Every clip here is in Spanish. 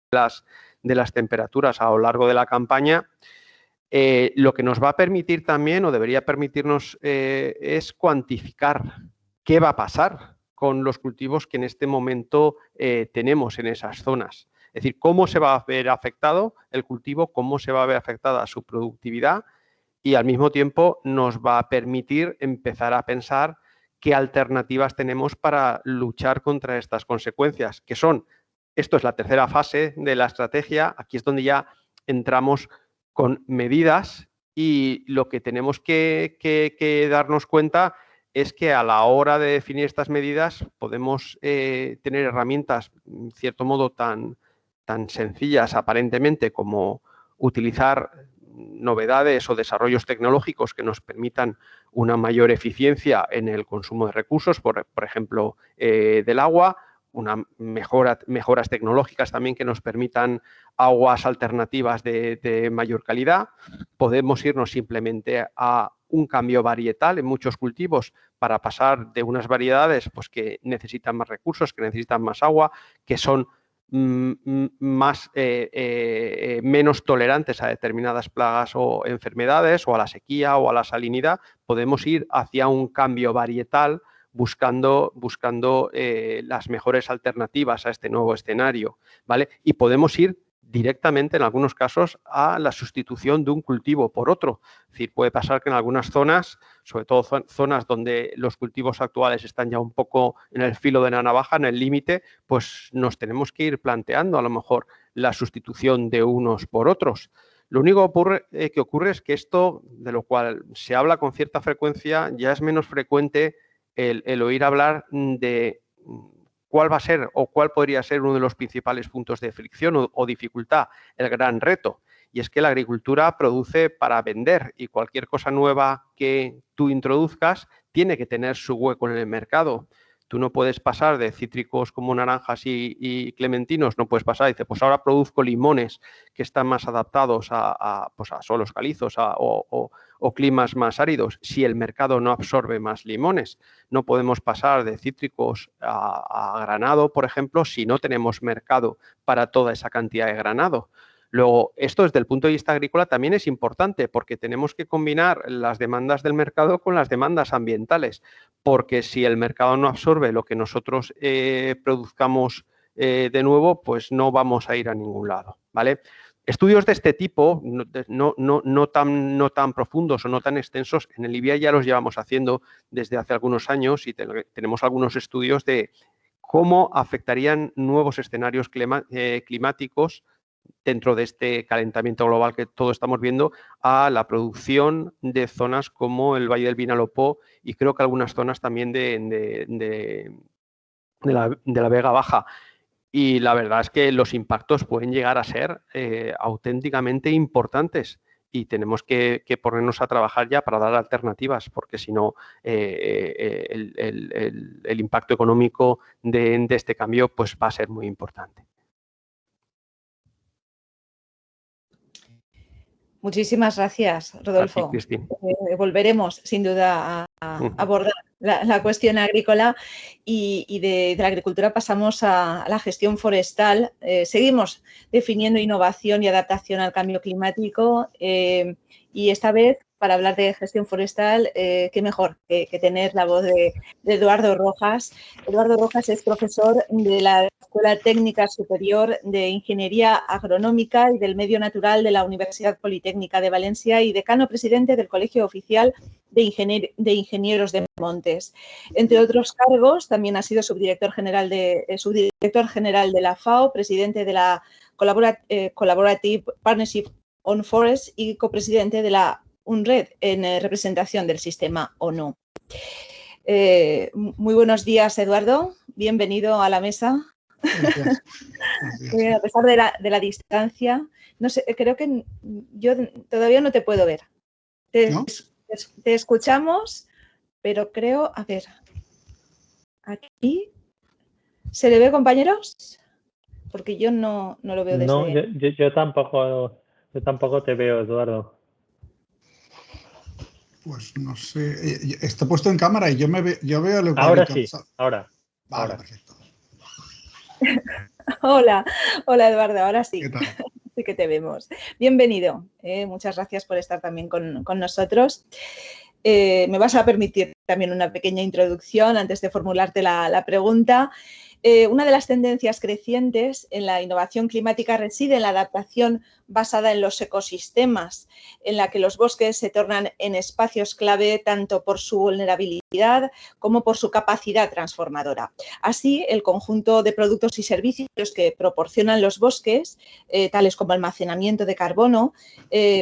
de las temperaturas a lo largo de la campaña, lo que nos va a permitir también, o debería permitirnos, es cuantificar qué va a pasar con los cultivos que en este momento tenemos en esas zonas. Es decir, cómo se va a ver afectado el cultivo, cómo se va a ver afectada su productividad, y al mismo tiempo nos va a permitir empezar a pensar qué alternativas tenemos para luchar contra estas consecuencias, que son, esto es la tercera fase de la estrategia, aquí es donde ya entramos con medidas, y lo que tenemos que darnos cuenta es que a la hora de definir estas medidas podemos tener herramientas, en cierto modo, tan sencillas aparentemente como utilizar novedades o desarrollos tecnológicos que nos permitan una mayor eficiencia en el consumo de recursos, por ejemplo, del agua, mejoras tecnológicas también que nos permitan aguas alternativas de mayor calidad. Podemos irnos simplemente a un cambio varietal en muchos cultivos para pasar de unas variedades pues, que necesitan más recursos, que necesitan más agua, que son menos tolerantes a determinadas plagas o enfermedades, o a la sequía o a la salinidad. Podemos ir hacia un cambio varietal buscando las mejores alternativas a este nuevo escenario, ¿vale? Y podemos ir directamente, en algunos casos, a la sustitución de un cultivo por otro. Es decir, puede pasar que en algunas zonas, sobre todo zonas donde los cultivos actuales están ya un poco en el filo de la navaja, en el límite, pues nos tenemos que ir planteando a lo mejor la sustitución de unos por otros. Lo único que ocurre es que esto, de lo cual se habla con cierta frecuencia, ya es menos frecuente el oír hablar de cuál va a ser o cuál podría ser uno de los principales puntos de fricción o dificultad, el gran reto. Y es que la agricultura produce para vender, y cualquier cosa nueva que tú introduzcas tiene que tener su hueco en el mercado. Tú no puedes pasar de cítricos como naranjas y clementinos, no puedes pasar, dice, pues ahora produzco limones que están más adaptados a suelos calizos o climas más áridos, si el mercado no absorbe más limones. No podemos pasar de cítricos a granado, por ejemplo, si no tenemos mercado para toda esa cantidad de granado. Luego, esto desde el punto de vista agrícola también es importante, porque tenemos que combinar las demandas del mercado con las demandas ambientales, porque si el mercado no absorbe lo que nosotros produzcamos de nuevo, pues no vamos a ir a ningún lado, ¿vale? Estudios de este tipo, no tan profundos o no tan extensos, en el IBIA ya los llevamos haciendo desde hace algunos años, y tenemos algunos estudios de cómo afectarían nuevos escenarios climáticos dentro de este calentamiento global que todos estamos viendo a la producción de zonas como el Valle del Vinalopó, y creo que algunas zonas también de la Vega Baja. Y la verdad es que los impactos pueden llegar a ser auténticamente importantes, y tenemos que ponernos a trabajar ya para dar alternativas, porque si no, el impacto económico de este cambio pues, va a ser muy importante. Muchísimas gracias, Rodolfo. Volveremos, sin duda, a abordar la cuestión agrícola, y de la agricultura pasamos a la gestión forestal. Seguimos definiendo innovación y adaptación al cambio climático, y esta vez, para hablar de gestión forestal, qué mejor que tener la voz de Eduardo Rojas. Eduardo Rojas es profesor de la Escuela Técnica Superior de Ingeniería Agronómica y del Medio Natural de la Universidad Politécnica de Valencia y decano presidente del Colegio Oficial de Ingenieros de Montes. Entre otros cargos, también ha sido subdirector general de la FAO, presidente de la Collaborative Partnership on Forest y copresidente de la UNRED en representación del sistema ONU. Muy buenos días, Eduardo. Bienvenido a la mesa. Gracias. A pesar de la distancia, no sé, creo que yo todavía no te puedo ver. ¿No? Te escuchamos, pero creo, a ver, aquí, ¿se le ve, compañeros? Porque yo no lo veo desde... No, yo tampoco te veo, Eduardo. Pues no sé, está puesto en cámara y yo veo el Ahora sí, ahora. Vale, ahora. perfecto. Hola, hola Eduardo, ahora sí. ¿Qué tal? Sí que te vemos. Bienvenido. Muchas gracias por estar también con nosotros. Me vas a permitir también una pequeña introducción antes de formularte la pregunta. Una de las tendencias crecientes en la innovación climática reside en la adaptación basada en los ecosistemas, en la que los bosques se tornan en espacios clave tanto por su vulnerabilidad como por su capacidad transformadora. Así, el conjunto de productos y servicios que proporcionan los bosques, tales como almacenamiento de carbono,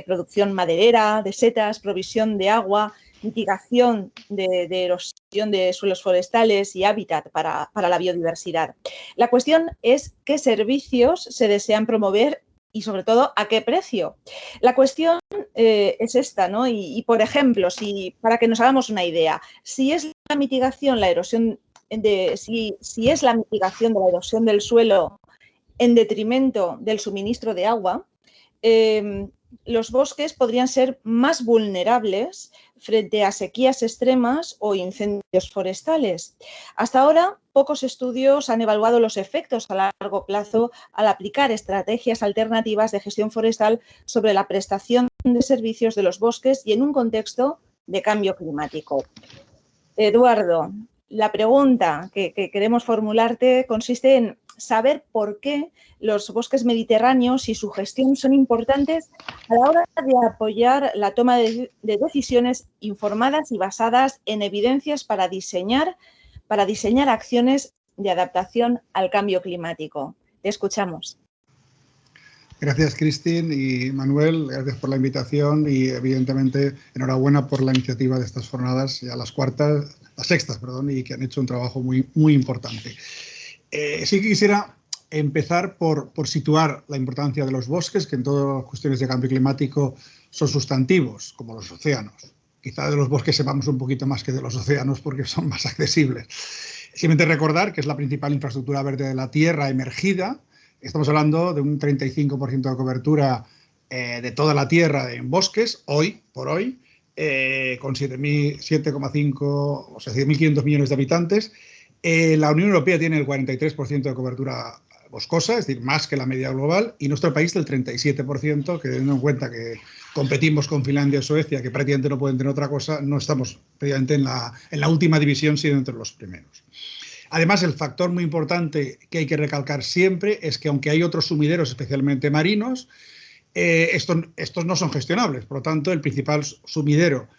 producción maderera, de setas, provisión de agua, mitigación de erosión de suelos forestales y hábitat para la biodiversidad. La cuestión es qué servicios se desean promover y, sobre todo, a qué precio. La cuestión es esta, ¿no? Y, por ejemplo, para que nos hagamos una idea, si es la mitigación, la erosión si es la mitigación de la erosión del suelo en detrimento del suministro de agua, los bosques podrían ser más vulnerables frente a sequías extremas o incendios forestales. Hasta ahora, pocos estudios han evaluado los efectos a largo plazo al aplicar estrategias alternativas de gestión forestal sobre la prestación de servicios de los bosques y en un contexto de cambio climático. Eduardo, la pregunta que queremos formularte consiste en saber por qué los bosques mediterráneos y su gestión son importantes a la hora de apoyar la toma de decisiones informadas y basadas en evidencias para diseñar acciones de adaptación al cambio climático. Te escuchamos. Gracias, Cristín y Manuel, gracias por la invitación y, evidentemente, enhorabuena por la iniciativa de estas jornadas, ya las sextas, y que han hecho un trabajo muy, muy importante. Sí que quisiera empezar por situar la importancia de los bosques, que en todas las cuestiones de cambio climático son sustantivos, como los océanos. Quizá de los bosques sepamos un poquito más que de los océanos porque son más accesibles. Simplemente recordar que es la principal infraestructura verde de la Tierra emergida. Estamos hablando de un 35% de cobertura de toda la Tierra en bosques, hoy por hoy, con 7,5 o sea, 7.500 millones de habitantes. La Unión Europea tiene el 43% de cobertura boscosa, es decir, más que la media global, y nuestro país del 37%, que teniendo en cuenta que competimos con Finlandia y Suecia, que prácticamente no pueden tener otra cosa, no estamos prácticamente en la última división, sino entre los primeros. Además, el factor muy importante que hay que recalcar siempre es que, aunque hay otros sumideros, especialmente marinos, estos no son gestionables. Por lo tanto, el principal sumidero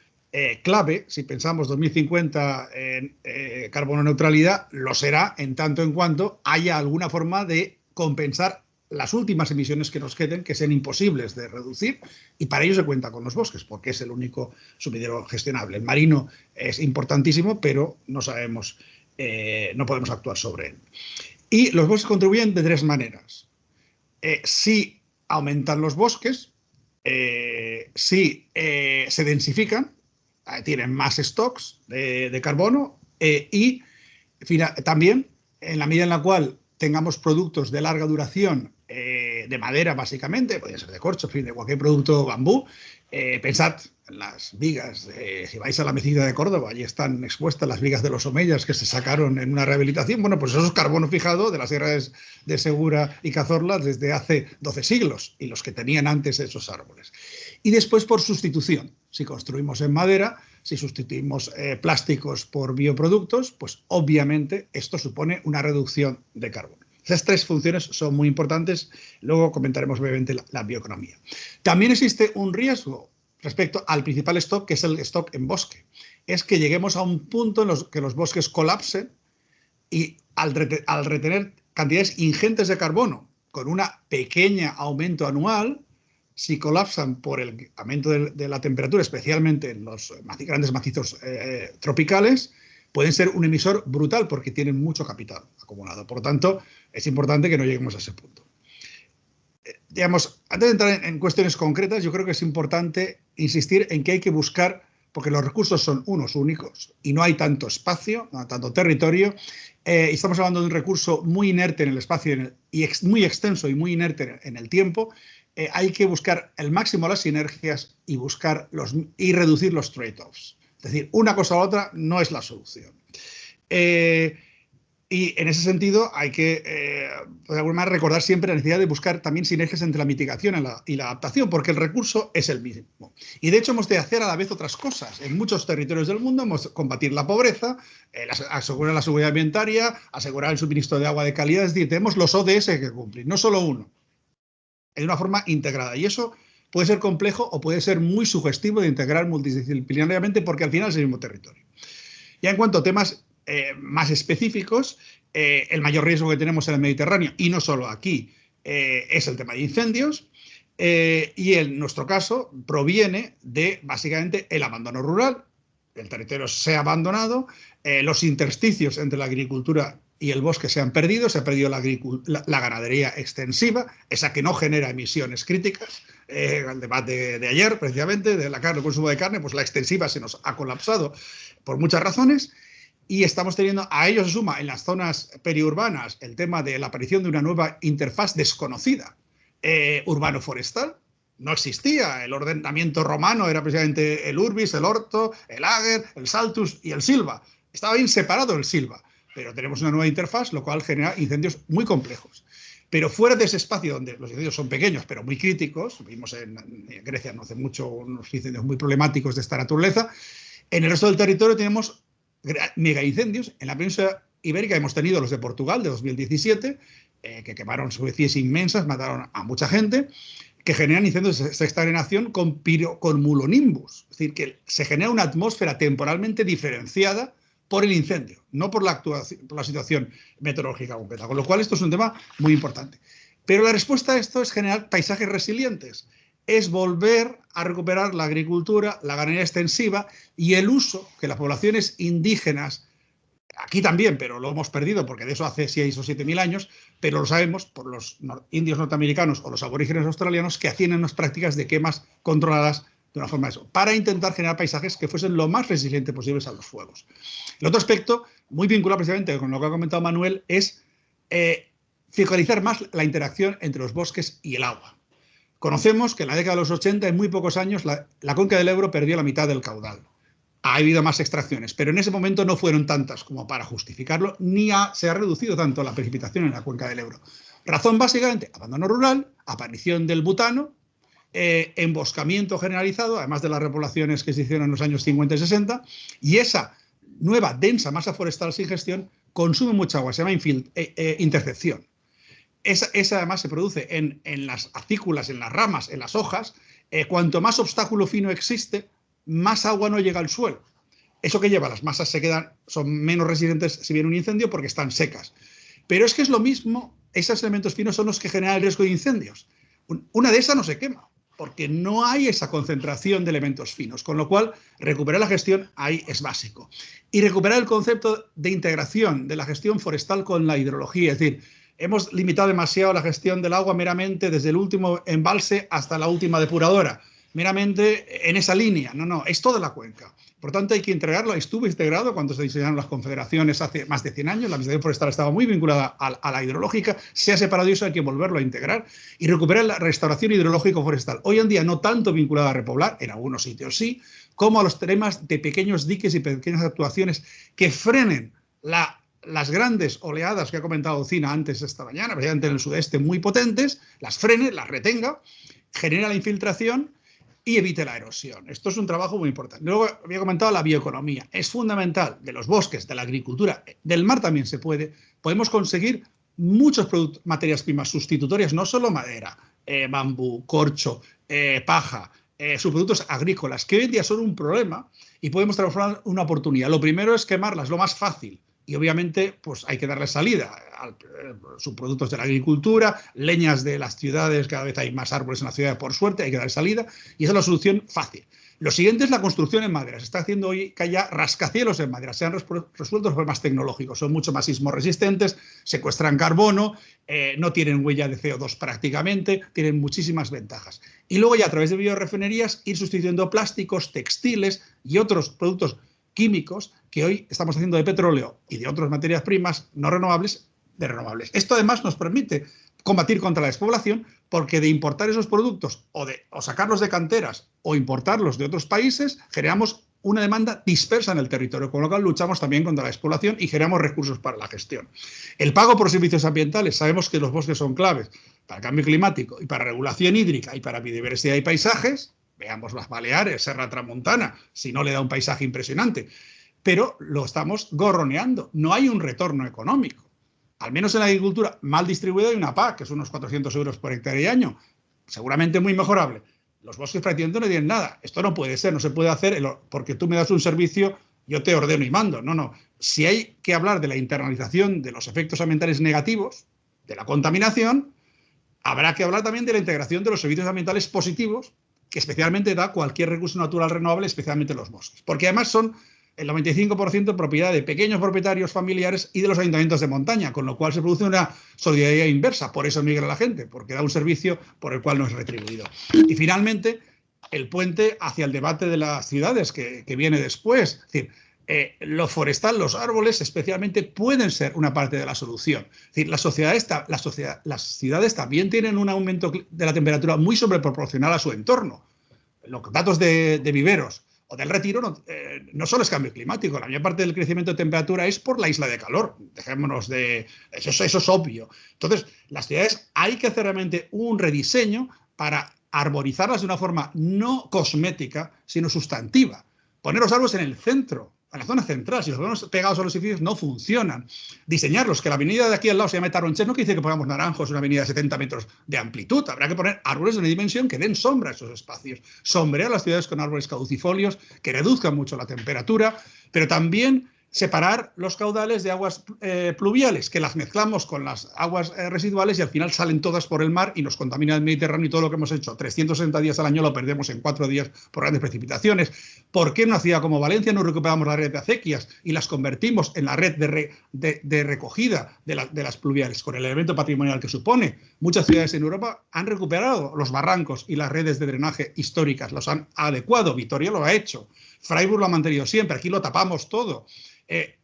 clave, si pensamos 2050 en carbono neutralidad, lo será en tanto en cuanto haya alguna forma de compensar las últimas emisiones que nos queden, que sean imposibles de reducir, y para ello se cuenta con los bosques, porque es el único sumidero gestionable. El marino es importantísimo, pero no sabemos, no podemos actuar sobre él. Y los bosques contribuyen de tres maneras. Si aumentan los bosques, si se densifican, tienen más stocks de carbono y también en la medida en la cual tengamos productos de larga duración de madera, básicamente, podría ser de corcho, en fin, de cualquier producto bambú. Pensad en las vigas, si vais a la Mezquita de Córdoba, allí están expuestas las vigas de los omeyas que se sacaron en una rehabilitación. Bueno, pues eso es carbono fijado de las sierras de Segura y Cazorla desde hace 12 siglos y los que tenían antes esos árboles. Y después por sustitución, si construimos en madera, si sustituimos plásticos por bioproductos, pues obviamente esto supone una reducción de carbono. Esas tres funciones son muy importantes. Luego comentaremos brevemente la bioeconomía. También existe un riesgo respecto al principal stock, que es el stock en bosque. Es que lleguemos a un punto en que los bosques colapsen y al retener cantidades ingentes de carbono con un pequeño aumento anual, si colapsan por el aumento de la temperatura, especialmente en los grandes macizos tropicales, pueden ser un emisor brutal porque tienen mucho capital acumulado. Por lo tanto, es importante que no lleguemos a ese punto. Digamos, antes de entrar en cuestiones concretas, yo creo que es importante insistir en que hay que buscar, porque los recursos son unos únicos y no hay tanto espacio, no hay tanto territorio. Estamos hablando de un recurso muy inerte en el espacio y muy extenso y muy inerte en el tiempo. Hay que buscar el máximo las sinergias y reducir los trade-offs. Es decir, una cosa u otra no es la solución. Y en ese sentido hay que, de alguna manera, recordar siempre la necesidad de buscar también sinergias entre la mitigación y la adaptación, porque el recurso es el mismo. Y de hecho hemos de hacer a la vez otras cosas. En muchos territorios del mundo hemos de combatir la pobreza, asegurar la seguridad alimentaria, asegurar el suministro de agua de calidad. Es decir, tenemos los ODS que cumplir, no solo uno, de una forma integrada. Y eso puede ser complejo o puede ser muy sugestivo de integrar multidisciplinariamente, porque al final es el mismo territorio. Ya en cuanto a temas más específicos, el mayor riesgo que tenemos en el Mediterráneo, y no solo aquí, es el tema de incendios, y en nuestro caso proviene de básicamente el abandono rural. El territorio se ha abandonado, los intersticios entre la agricultura y el bosque se han perdido, se ha perdido la ganadería extensiva, esa que no genera emisiones críticas. El debate de ayer, precisamente, de la carne, el consumo de carne, pues la extensiva se nos ha colapsado por muchas razones. Y estamos teniendo, a ello se suma en las zonas periurbanas el tema de la aparición de una nueva interfaz desconocida, urbano-forestal. No existía, el ordenamiento romano era precisamente el urbis, el orto, el ager, el saltus y el silva. Estaba bien separado el silva, pero tenemos una nueva interfaz, lo cual genera incendios muy complejos. Pero fuera de ese espacio donde los incendios son pequeños pero muy críticos, vimos en Grecia no hace mucho unos incendios muy problemáticos de esta naturaleza, en el resto del territorio tenemos mega incendios. En la península ibérica hemos tenido los de Portugal de 2017, que quemaron superficies inmensas, mataron a mucha gente, que generan incendios de sexta generación con mulonimbus. Es decir, que se genera una atmósfera temporalmente diferenciada por el incendio, no por la situación meteorológica completa. Con lo cual esto es un tema muy importante. Pero la respuesta a esto es generar paisajes resilientes. Es volver a recuperar la agricultura, la ganadería extensiva y el uso que las poblaciones indígenas, aquí también, pero lo hemos perdido porque de eso hace 6 o 7 mil años, pero lo sabemos por los indios norteamericanos o los aborígenes australianos que hacían unas prácticas de quemas controladas de una forma de eso, para intentar generar paisajes que fuesen lo más resilientes posibles a los fuegos. El otro aspecto, muy vinculado precisamente con lo que ha comentado Manuel, es focalizar más la interacción entre los bosques y el agua. Conocemos que en la década de los 80, en muy pocos años, la cuenca del Ebro perdió la mitad del caudal. Ha habido más extracciones, pero en ese momento no fueron tantas como para justificarlo, ni se ha reducido tanto la precipitación en la cuenca del Ebro. Razón básicamente, abandono rural, aparición del butano, emboscamiento generalizado, además de las repoblaciones que se hicieron en los años 50 y 60, y esa nueva densa masa forestal sin gestión consume mucha agua, se llama intercepción. Esa además se produce en las acículas, en las ramas, en las hojas. Cuanto más obstáculo fino existe, más agua no llega al suelo. Eso que lleva, las masas son menos resistentes si viene un incendio porque están secas. Pero es que es lo mismo, esos elementos finos son los que generan el riesgo de incendios. Una de esas no se quema, porque no hay esa concentración de elementos finos, con lo cual recuperar la gestión ahí es básico. Y recuperar el concepto de integración de la gestión forestal con la hidrología, es decir, hemos limitado demasiado la gestión del agua meramente desde el último embalse hasta la última depuradora, meramente en esa línea. No, es toda la cuenca. Por tanto, hay que integrarlo. Estuvo integrado cuando se diseñaron las confederaciones hace más de 100 años. La administración forestal estaba muy vinculada a la hidrológica. Se ha separado y eso hay que volverlo a integrar y recuperar la restauración hidrológico-forestal. Hoy en día no tanto vinculada a repoblar, en algunos sitios sí, como a los temas de pequeños diques y pequeñas actuaciones que frenen las grandes oleadas que ha comentado Cina antes esta mañana, precisamente en el sudeste, muy potentes, las frene, las retenga, genera la infiltración y evite la erosión. Esto es un trabajo muy importante. Luego había comentado la bioeconomía. Es fundamental de los bosques, de la agricultura, del mar también se puede. Podemos conseguir muchos materias primas sustitutorias, no solo madera, bambú, corcho, paja, subproductos agrícolas, que hoy en día son un problema y podemos transformar una oportunidad. Lo primero es quemarlas, lo más fácil. Y obviamente pues hay que darle salida a subproductos de la agricultura, leñas de las ciudades, cada vez hay más árboles en la ciudad, por suerte, hay que darle salida, y esa es la solución fácil. Lo siguiente es la construcción en madera. Se está haciendo hoy que haya rascacielos en madera. Se han resuelto los problemas tecnológicos. Son mucho más sismorresistentes, secuestran carbono, no tienen huella de CO2 prácticamente, tienen muchísimas ventajas. Y luego ya a través de biorefinerías ir sustituyendo plásticos, textiles y otros productos químicos que hoy estamos haciendo de petróleo y de otras materias primas no renovables, de renovables. Esto además nos permite combatir contra la despoblación porque de importar esos productos o sacarlos de canteras o importarlos de otros países generamos una demanda dispersa en el territorio, con lo cual luchamos también contra la despoblación y generamos recursos para la gestión. El pago por servicios ambientales, sabemos que los bosques son claves para el cambio climático y para regulación hídrica y para biodiversidad y paisajes. Veamos las Baleares, Serra Tramontana, si no le da un paisaje impresionante. Pero lo estamos gorroneando, no hay un retorno económico. Al menos en la agricultura mal distribuida hay una PAC, que es unos 400 euros por hectárea y año, seguramente muy mejorable. Los bosques prácticamente no tienen nada. Esto no puede ser, no se puede hacer porque tú me das un servicio, yo te ordeno y mando. No, no. Si hay que hablar de la internalización de los efectos ambientales negativos, de la contaminación, habrá que hablar también de la integración de los servicios ambientales positivos, que especialmente da cualquier recurso natural renovable, especialmente los bosques. Porque además son el 95% propiedad de pequeños propietarios familiares y de los ayuntamientos de montaña, con lo cual se produce una solidaridad inversa. Por eso migra la gente, porque da un servicio por el cual no es retribuido. Y finalmente, el puente hacia el debate de las ciudades que viene después. Es decir, lo forestal, los árboles especialmente, pueden ser una parte de la solución. Es decir, las ciudades también tienen un aumento de la temperatura muy sobreproporcional a su entorno. Los datos de viveros o del retiro no solo es cambio climático, la mayor parte del crecimiento de temperatura es por la isla de calor. Dejémonos de... Eso es obvio. Entonces, las ciudades hay que hacer realmente un rediseño para arborizarlas de una forma no cosmética, sino sustantiva. Poner los árboles en el centro, en la zona central. Si los ponemos pegados a los edificios no funcionan. Diseñarlos, que la avenida de aquí al lado se llame Tarronchés, no quiere decir que pongamos naranjos, una avenida de 70 metros de amplitud. Habrá que poner árboles de una dimensión que den sombra a esos espacios. Sombrear las ciudades con árboles caducifolios que reduzcan mucho la temperatura, pero también separar los caudales de aguas pluviales, que las mezclamos con las aguas residuales y al final salen todas por el mar y nos contamina el Mediterráneo, y todo lo que hemos hecho 360 días al año lo perdemos en 4 días por grandes precipitaciones. ¿Por qué en una ciudad como Valencia no recuperamos la red de acequias y las convertimos en la red de recogida de las pluviales, con el elemento patrimonial que supone? Muchas ciudades en Europa han recuperado los barrancos y las redes de drenaje históricas, los han adecuado. Vitoria lo ha hecho, Freiburg lo ha mantenido siempre, aquí lo tapamos todo.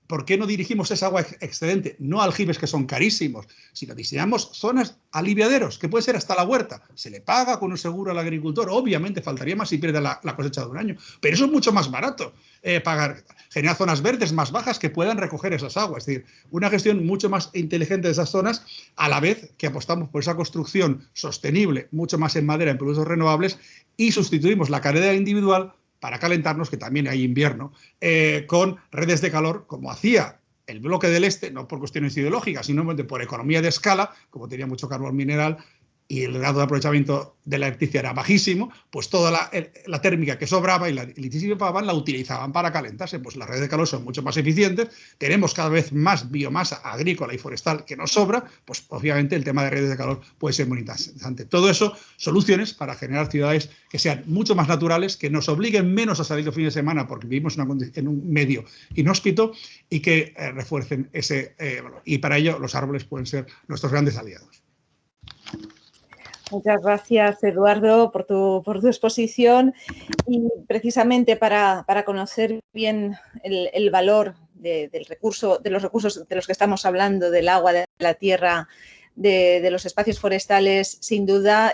¿Por qué no dirigimos esa agua excedente? No a aljibes, que son carísimos, sino diseñamos zonas aliviaderos, que puede ser hasta la huerta. Se le paga con un seguro al agricultor, obviamente faltaría más si pierde la cosecha de un año, pero eso es mucho más barato, generar zonas verdes más bajas que puedan recoger esas aguas. Es decir, una gestión mucho más inteligente de esas zonas, a la vez que apostamos por esa construcción sostenible, mucho más en madera, en productos renovables, y sustituimos la calidad individual para calentarnos, que también hay invierno, con redes de calor, como hacía el bloque del este, no por cuestiones ideológicas, sino por economía de escala, como tenía mucho carbón mineral y el grado de aprovechamiento de la electricidad era bajísimo, pues toda la térmica que sobraba y la disipaban la utilizaban para calentarse. Pues las redes de calor son mucho más eficientes, tenemos cada vez más biomasa agrícola y forestal que nos sobra, pues obviamente el tema de redes de calor puede ser muy interesante. Todo eso, soluciones para generar ciudades que sean mucho más naturales, que nos obliguen menos a salir los fines de semana porque vivimos en un medio inhóspito, y que refuercen ese valor. Y para ello los árboles pueden ser nuestros grandes aliados. Muchas gracias, Eduardo, por tu exposición, y precisamente para conocer bien el valor de los recursos de los que estamos hablando, del agua, de la tierra, de los espacios forestales, sin duda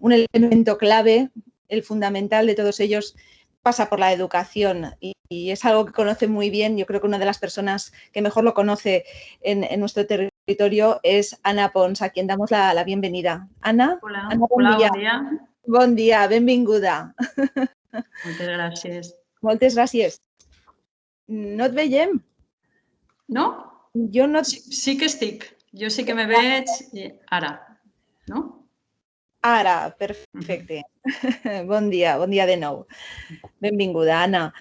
un elemento clave, el fundamental de todos ellos, pasa por la educación, y es algo que conoce muy bien. Yo creo que una de las personas que mejor lo conoce en nuestro territorio es Ana Pons, a quien damos la bienvenida. Ana? Hola, Ana, bon dia. Bon dia, benvinguda. Moltes gràcies. Moltes gràcies. No et veiem? No? Jo no... Sí que estic. Jo sí que me veig ara, no? Ara, perfecte. Bon dia de nou. Benvinguda, Ana.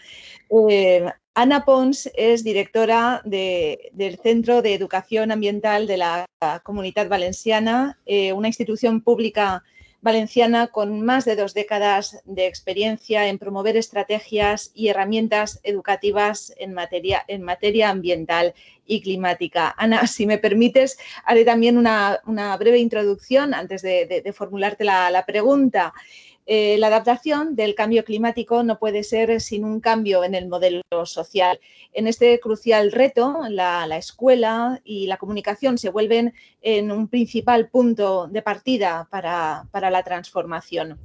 Ana Pons es directora del Centro de Educación Ambiental de la Comunitat Valenciana, una institución pública valenciana con más de 2 décadas de experiencia en promover estrategias y herramientas educativas en materia ambiental y climática. Ana, si me permites, haré también una breve introducción antes de formularte la pregunta. La adaptación del cambio climático no puede ser sin un cambio en el modelo social. En este crucial reto, la escuela y la comunicación se vuelven en un principal punto de partida para la transformación.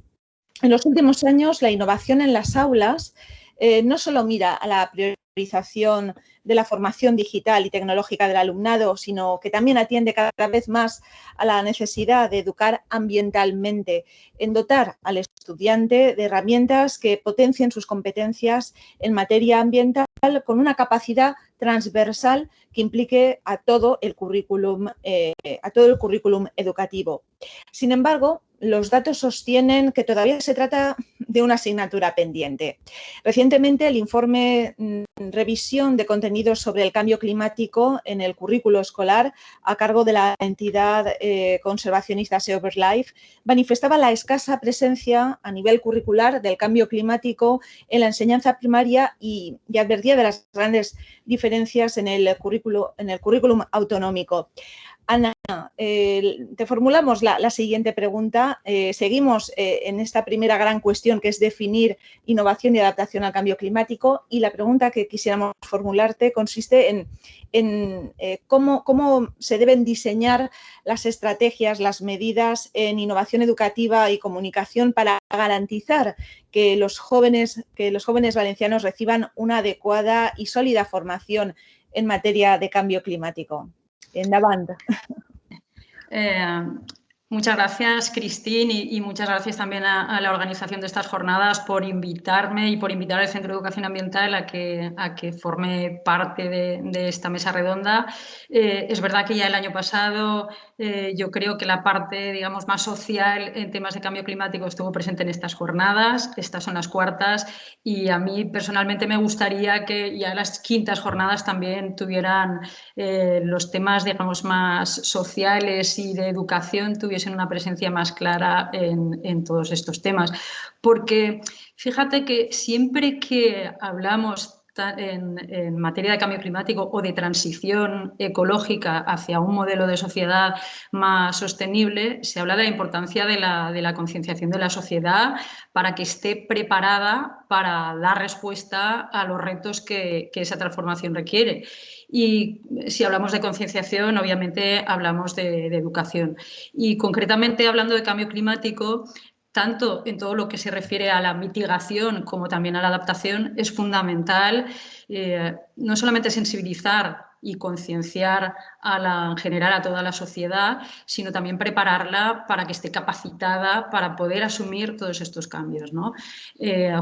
En los últimos años, la innovación en las aulas no solo mira a la priorización de la formación digital y tecnológica del alumnado, sino que también atiende cada vez más a la necesidad de educar ambientalmente, en dotar al estudiante de herramientas que potencien sus competencias en materia ambiental con una capacidad transversal que implique a todo el currículum educativo. Sin embargo, los datos sostienen que todavía se trata de una asignatura pendiente. Recientemente, el informe Revisión de contenidos sobre el cambio climático en el currículo escolar, a cargo de la entidad conservacionista Save Our Life, manifestaba la escasa presencia a nivel curricular del cambio climático en la enseñanza primaria y advertía de las grandes diferencias en el currículum autonómico. Ana, te formulamos la siguiente pregunta. Seguimos en esta primera gran cuestión, que es definir innovación y adaptación al cambio climático, y la pregunta que quisiéramos formularte consiste en cómo se deben diseñar las estrategias, las medidas en innovación educativa y comunicación para garantizar que los jóvenes valencianos reciban una adecuada y sólida formación en materia de cambio climático. Endavant. Muchas gracias, Cristín, y muchas gracias también a la organización de estas jornadas por invitarme y por invitar al Centro de Educación Ambiental a que forme parte de esta mesa redonda. Es verdad que ya el año pasado yo creo que la parte, digamos, más social en temas de cambio climático estuvo presente en estas jornadas. Estas son las cuartas y a mí personalmente me gustaría que ya las quintas jornadas también tuvieran los temas, digamos, más sociales y de educación tuviesen una presencia más clara en todos estos temas. Porque fíjate que siempre que hablamos en materia de cambio climático o de transición ecológica hacia un modelo de sociedad más sostenible, se habla de la importancia de la concienciación de la sociedad para que esté preparada para dar respuesta a los retos que esa transformación requiere. Y si hablamos de concienciación, obviamente hablamos de educación. Y concretamente hablando de cambio climático, tanto en todo lo que se refiere a la mitigación como también a la adaptación, es fundamental no solamente sensibilizar y concienciar en general a toda la sociedad, sino también prepararla para que esté capacitada para poder asumir todos estos cambios, ¿no?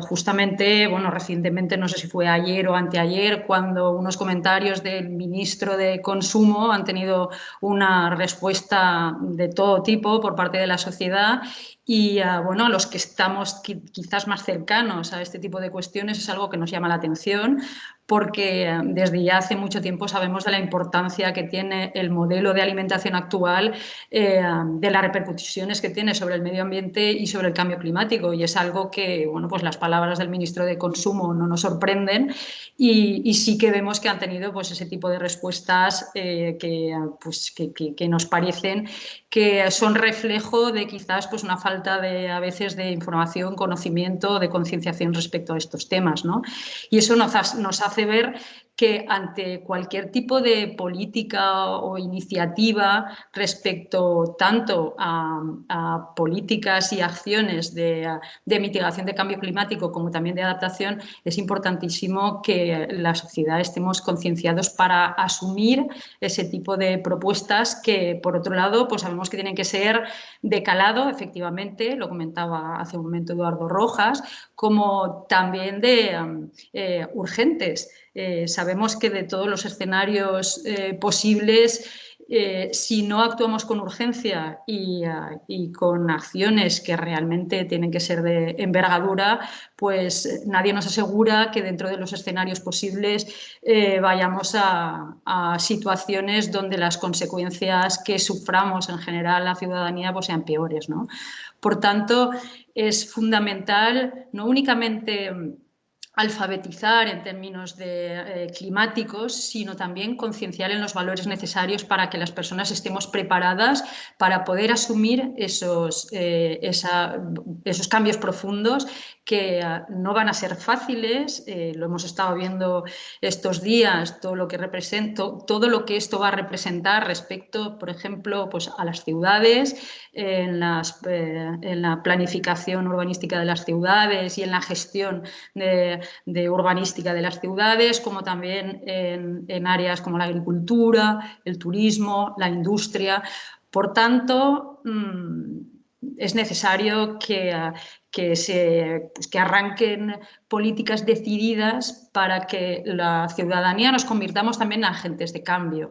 Justamente, bueno, recientemente, no sé si fue ayer o anteayer, cuando unos comentarios del ministro de Consumo han tenido una respuesta de todo tipo por parte de la sociedad. Y bueno, a los que estamos quizás más cercanos a este tipo de cuestiones es algo que nos llama la atención, porque desde ya hace mucho tiempo sabemos de la importancia que tiene el modelo de alimentación actual, de las repercusiones que tiene sobre el medio ambiente y sobre el cambio climático, y es algo que, bueno, pues las palabras del ministro de Consumo no nos sorprenden y sí que vemos que han tenido pues ese tipo de respuestas que nos parecen que son reflejo de quizás pues una falta a veces de información, conocimiento, de concienciación respecto a estos temas, ¿no? Y eso nos hace ver que ante cualquier tipo de política o iniciativa respecto tanto a políticas y acciones de mitigación de cambio climático como también de adaptación, es importantísimo que la sociedad estemos concienciados para asumir ese tipo de propuestas que, por otro lado, pues sabemos que tienen que ser de calado, efectivamente, lo comentaba hace un momento Eduardo Rojas, como también de urgentes. Sabemos que de todos los escenarios posibles, si no actuamos con urgencia y con acciones que realmente tienen que ser de envergadura, pues nadie nos asegura que dentro de los escenarios posibles vayamos a situaciones donde las consecuencias que suframos en general la ciudadanía pues sean peores, ¿no? Por tanto, es fundamental no únicamente alfabetizar en términos climáticos, sino también concienciar en los valores necesarios para que las personas estemos preparadas para poder asumir esos cambios profundos que no van a ser fáciles. Lo hemos estado viendo estos días, todo lo que esto va a representar respecto, por ejemplo, pues a las ciudades, en la planificación urbanística de las ciudades y en la gestión de de urbanística de las ciudades, como también en áreas como la agricultura, el turismo, la industria. Por tanto, es necesario que arranquen políticas decididas para que la ciudadanía nos convirtamos también en agentes de cambio.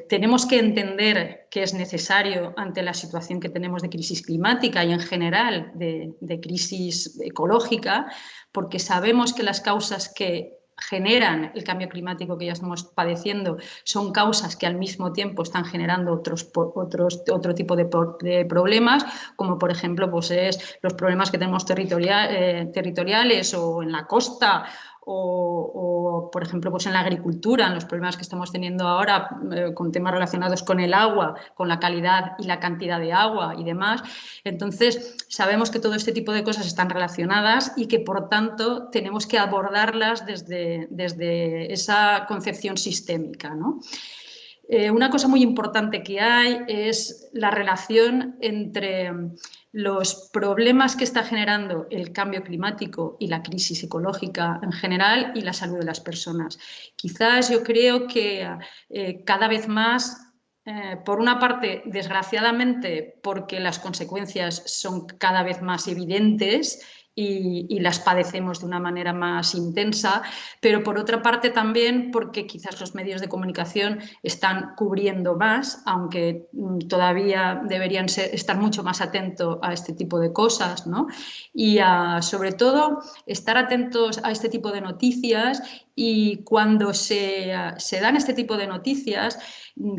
Tenemos que entender que es necesario, ante la situación que tenemos de crisis climática y en general de crisis ecológica, porque sabemos que las causas que generan el cambio climático que ya estamos padeciendo son causas que al mismo tiempo están generando otro tipo de problemas, como por ejemplo pues los problemas que tenemos territoriales o en la costa, o por ejemplo pues en la agricultura, en los problemas que estamos teniendo ahora con temas relacionados con el agua, con la calidad y la cantidad de agua y demás. Entonces sabemos que todo este tipo de cosas están relacionadas y que por tanto tenemos que abordarlas desde esa concepción sistémica, ¿no? Una cosa muy importante que hay es la relación entre los problemas que está generando el cambio climático y la crisis ecológica en general y la salud de las personas. Quizás yo creo que cada vez más, por una parte, desgraciadamente, porque las consecuencias son cada vez más evidentes y las padecemos de una manera más intensa, pero por otra parte también porque quizás los medios de comunicación están cubriendo más, aunque todavía deberían estar mucho más atentos a este tipo de cosas, ¿no? Y sobre todo estar atentos a este tipo de noticias, y cuando se dan este tipo de noticias,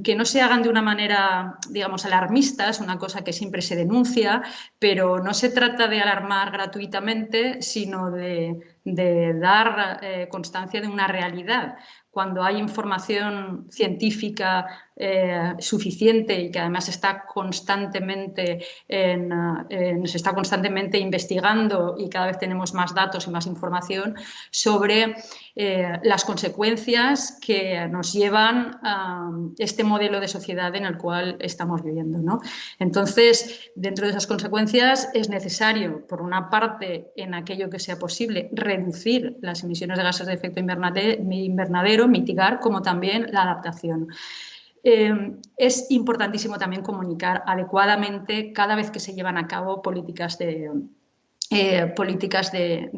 que no se hagan de una manera, digamos, alarmista, es una cosa que siempre se denuncia, pero no se trata de alarmar gratuitamente, sino de dar constancia de una realidad. Cuando hay información científica suficiente y que además se está constantemente investigando, y cada vez tenemos más datos y más información sobre las consecuencias que nos llevan a este modelo de sociedad en el cual estamos viviendo, ¿no? Entonces, dentro de esas consecuencias es necesario, por una parte, en aquello que sea posible, reducir las emisiones de gases de efecto invernadero, mitigar, como también la adaptación. Es importantísimo también comunicar adecuadamente cada vez que se llevan a cabo políticas de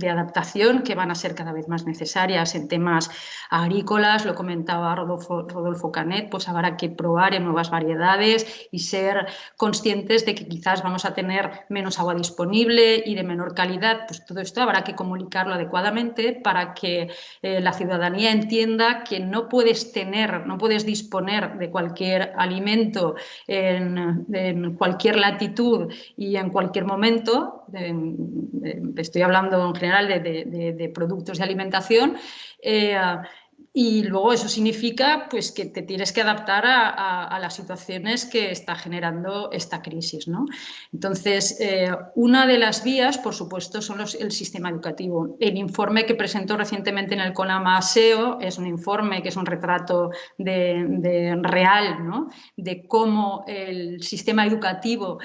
adaptación, que van a ser cada vez más necesarias en temas agrícolas. Lo comentaba Rodolfo Canet, pues habrá que probar en nuevas variedades y ser conscientes de que quizás vamos a tener menos agua disponible y de menor calidad. Pues todo esto habrá que comunicarlo adecuadamente para que la ciudadanía entienda que no puedes disponer de cualquier alimento en cualquier latitud y en cualquier momento. Estoy hablando en general de productos de alimentación, y luego eso significa pues, que te tienes que adaptar a las situaciones que está generando esta crisis, ¿no? Entonces, una de las vías, por supuesto, son el sistema educativo. El informe que presentó recientemente en el CONAMA SEO es un informe que es un retrato real, ¿no? De cómo el sistema educativo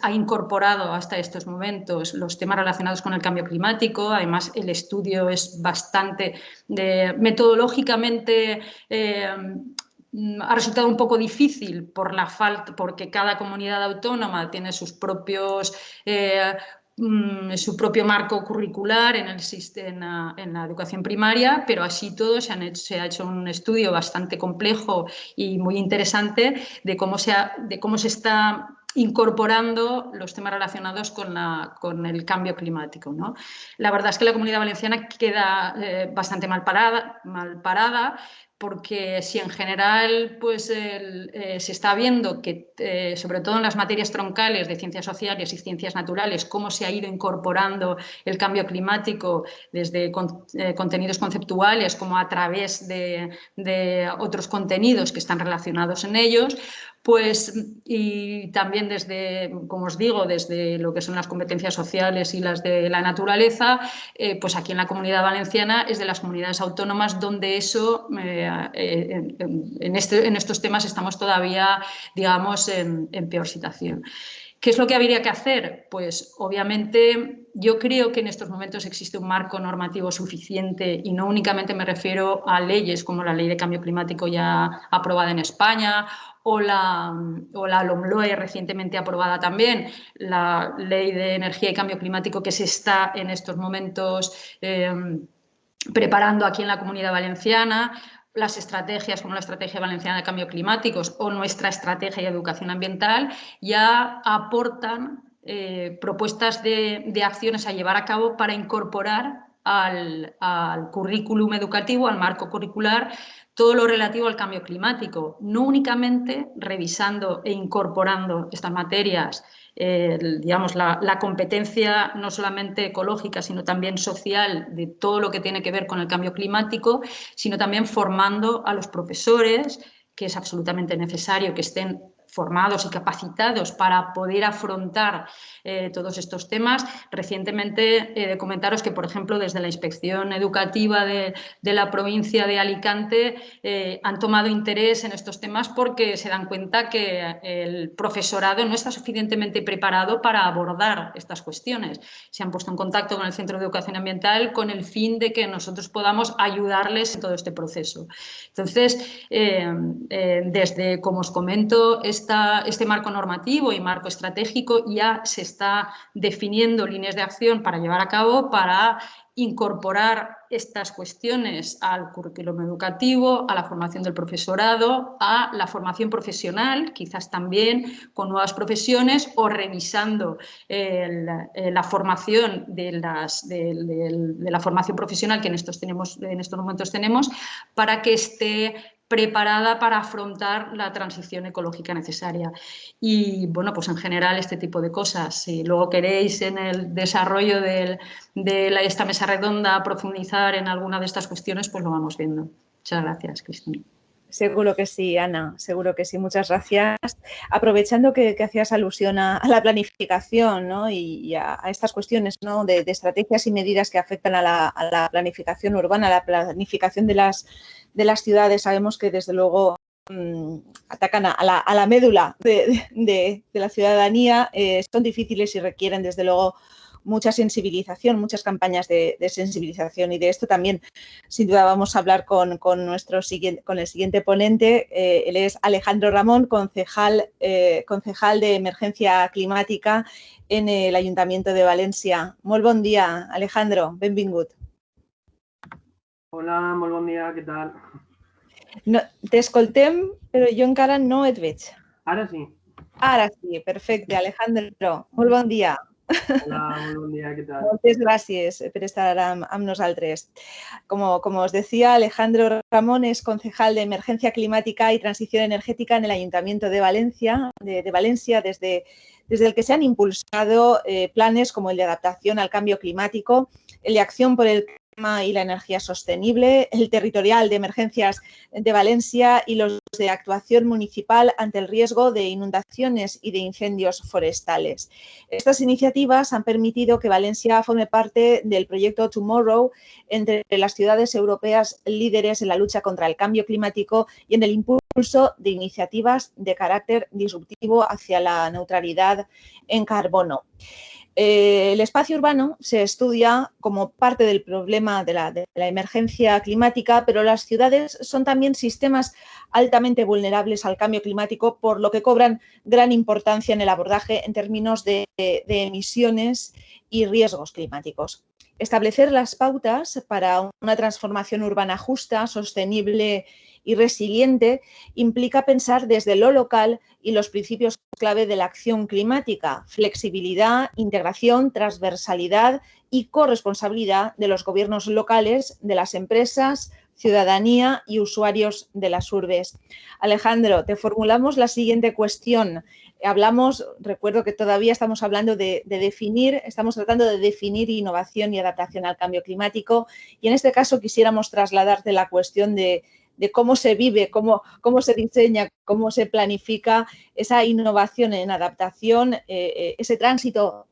ha incorporado hasta estos momentos los temas relacionados con el cambio climático. Además, el estudio es bastante metodológicamente ha resultado un poco difícil porque cada comunidad autónoma tiene su propio marco curricular en la educación primaria, pero así todo se ha hecho un estudio bastante complejo y muy interesante de cómo se está incorporando los temas relacionados con el cambio climático, ¿no? La verdad es que la Comunidad Valenciana queda bastante mal parada, porque si en general pues, se está viendo que, sobre todo en las materias troncales de ciencias sociales y ciencias naturales, cómo se ha ido incorporando el cambio climático desde contenidos conceptuales como a través de otros contenidos que están relacionados en ellos, pues, y también desde, como os digo, desde lo que son las competencias sociales y las de la naturaleza, pues aquí en la Comunidad Valenciana es de las comunidades autónomas donde eso, en estos temas estamos todavía, digamos, en peor situación. ¿Qué es lo que habría que hacer? Pues obviamente yo creo que en estos momentos existe un marco normativo suficiente y no únicamente me refiero a leyes como la Ley de Cambio Climático ya aprobada en España o la LOMLOE recientemente aprobada también, la Ley de Energía y Cambio Climático que se está en estos momentos preparando aquí en la Comunidad Valenciana, las estrategias como la Estrategia Valenciana de Cambio Climático o nuestra Estrategia de Educación Ambiental ya aportan propuestas de acciones a llevar a cabo para incorporar al currículum educativo, al marco curricular, todo lo relativo al cambio climático, no únicamente revisando e incorporando estas materias, digamos, la competencia no solamente ecológica, sino también social de todo lo que tiene que ver con el cambio climático, sino también formando a los profesores, que es absolutamente necesario que estén formados y capacitados para poder afrontar todos estos temas. Recientemente he de comentaros que, por ejemplo, desde la Inspección Educativa de la provincia de Alicante han tomado interés en estos temas porque se dan cuenta que el profesorado no está suficientemente preparado para abordar estas cuestiones. Se han puesto en contacto con el Centro de Educación Ambiental con el fin de que nosotros podamos ayudarles en todo este proceso. Entonces, desde, como os comento, este marco normativo y marco estratégico ya se está definiendo líneas de acción para llevar a cabo, para incorporar estas cuestiones al currículum educativo, a la formación del profesorado, a la formación profesional, quizás también con nuevas profesiones o revisando la formación de la formación profesional que en estos momentos tenemos, para que esté preparada para afrontar la transición ecológica necesaria. Y bueno, pues en general este tipo de cosas. Si luego queréis en el desarrollo de esta mesa redonda profundizar en alguna de estas cuestiones, pues lo vamos viendo. Muchas gracias, Cristina. Seguro que sí, Ana, seguro que sí. Muchas gracias. Aprovechando que hacías alusión a la planificación, ¿no? y a estas cuestiones, ¿no? de estrategias y medidas que afectan a la planificación urbana, a la planificación de las ciudades, sabemos que desde luego atacan a la médula de la ciudadanía, son difíciles y requieren desde luego mucha sensibilización, muchas campañas de sensibilización, y de esto también sin duda vamos a hablar con el siguiente ponente. Él es Alejandro Ramón, concejal de Emergencia Climática en el Ayuntamiento de Valencia. Molt bon dia, Alejandro, benvingut. Hola, molt bon dia, què tal? No, t'escoltem, però jo encara no et veig. Ara sí. Ara sí, perfecte, Alejandro, molt bon dia. Hola, molt bon dia, què tal? Muchas gracias por estar amb nosaltres. Como os decía, Alejandro Ramón es concejal de Emergencia Climática y Transición Energética en el Ayuntamiento de Valencia, desde el que se han impulsado planes como el de adaptación al cambio climático, el de acción por el clima y la energía sostenible, el territorial de emergencias de Valencia y los de actuación municipal ante el riesgo de inundaciones y de incendios forestales. Estas iniciativas han permitido que Valencia forme parte del proyecto Tomorrow entre las ciudades europeas líderes en la lucha contra el cambio climático y en el impulso de iniciativas de carácter disruptivo hacia la neutralidad en carbono. El espacio urbano se estudia como parte del problema de la emergencia climática, pero las ciudades son también sistemas altamente vulnerables al cambio climático, por lo que cobran gran importancia en el abordaje en términos de emisiones y riesgos climáticos. Establecer las pautas para una transformación urbana justa, sostenible y resiliente implica pensar desde lo local y los principios clave de la acción climática: flexibilidad, integración, transversalidad y corresponsabilidad de los gobiernos locales, de las empresas, ciudadanía y usuarios de las urbes. Alejandro, te formulamos la siguiente cuestión. Recuerdo que todavía estamos hablando estamos tratando de definir innovación y adaptación al cambio climático, y en este caso quisiéramos trasladarte la cuestión de cómo se vive, cómo se diseña, cómo se planifica esa innovación en adaptación, ese tránsito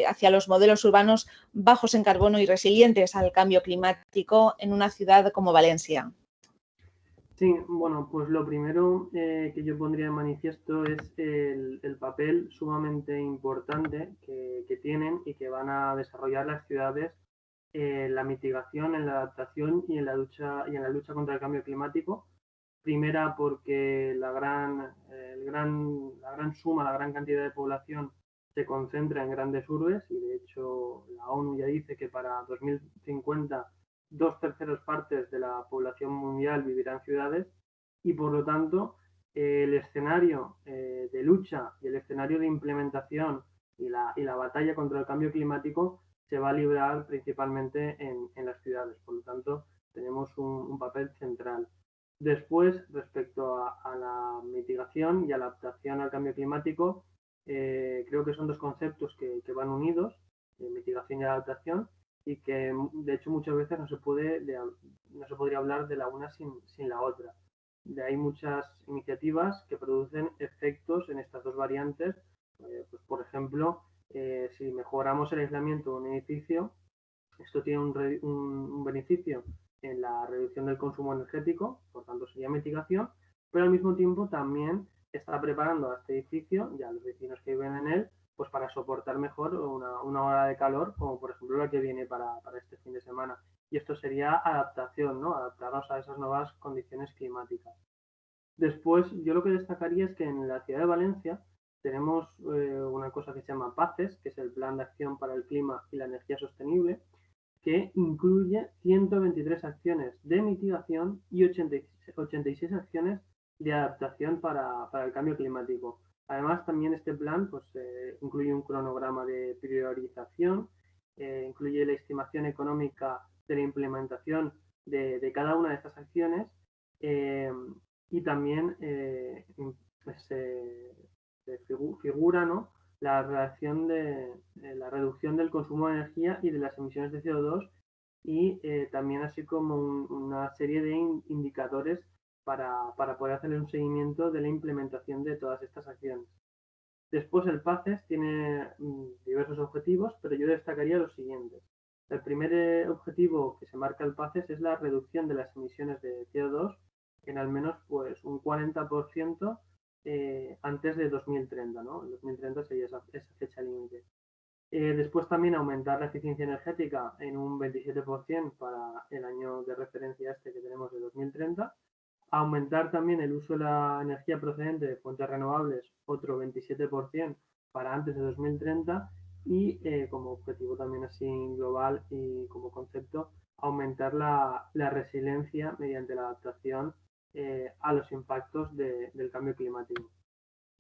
hacia los modelos urbanos bajos en carbono y resilientes al cambio climático en una ciudad como Valencia. Sí, bueno, pues lo primero que yo pondría en manifiesto es el papel sumamente importante que tienen y que van a desarrollar las ciudades en la mitigación, en la adaptación y en la lucha contra el cambio climático. Primera, porque la gran suma, la gran cantidad de población se concentra en grandes urbes y de hecho la ONU ya dice que para 2050 2/3 partes de la población mundial vivirá en ciudades y por lo tanto el escenario de lucha y el escenario de implementación y la batalla contra el cambio climático se va a librar principalmente en las ciudades. Por lo tanto, tenemos un papel central. Después, respecto a la mitigación y a la adaptación al cambio climático, creo que son dos conceptos que van unidos, mitigación y adaptación, y que de hecho muchas veces no se podría hablar de la una sin la otra. De ahí muchas iniciativas que producen efectos en estas dos variantes. Pues, por ejemplo, si mejoramos el aislamiento de un edificio, esto tiene un beneficio en la reducción del consumo energético, por tanto sería mitigación, pero al mismo tiempo también está preparando a este edificio y a los vecinos que viven en él pues para soportar mejor una hora de calor, como por ejemplo la que viene para este fin de semana. Y esto sería adaptación, ¿no? Adaptarnos a esas nuevas condiciones climáticas. Después, yo lo que destacaría es que en la ciudad de Valencia tenemos una cosa que se llama PACES, que es el Plan de Acción para el Clima y la Energía Sostenible, que incluye 123 acciones de mitigación y 86 acciones de adaptación para el cambio climático. Además, también este plan pues, incluye un cronograma de priorización, incluye la estimación económica de la implementación de cada una de estas acciones y también se figura, ¿no?, la relación de la reducción del consumo de energía y de las emisiones de CO2 y también así como una serie de indicadores para poder hacer un seguimiento de la implementación de todas estas acciones. Después el PACES tiene diversos objetivos, pero yo destacaría los siguientes. El primer objetivo que se marca el PACES es la reducción de las emisiones de CO2 en al menos pues, un 40% antes de 2030, ¿no? En 2030 sería esa fecha límite. Después también aumentar la eficiencia energética en un 27% para el año de referencia este que tenemos de 2030. Aumentar también el uso de la energía procedente de fuentes renovables, otro 27% para antes de 2030. Y como objetivo también así global y como concepto, aumentar la resiliencia mediante la adaptación a los impactos del cambio climático.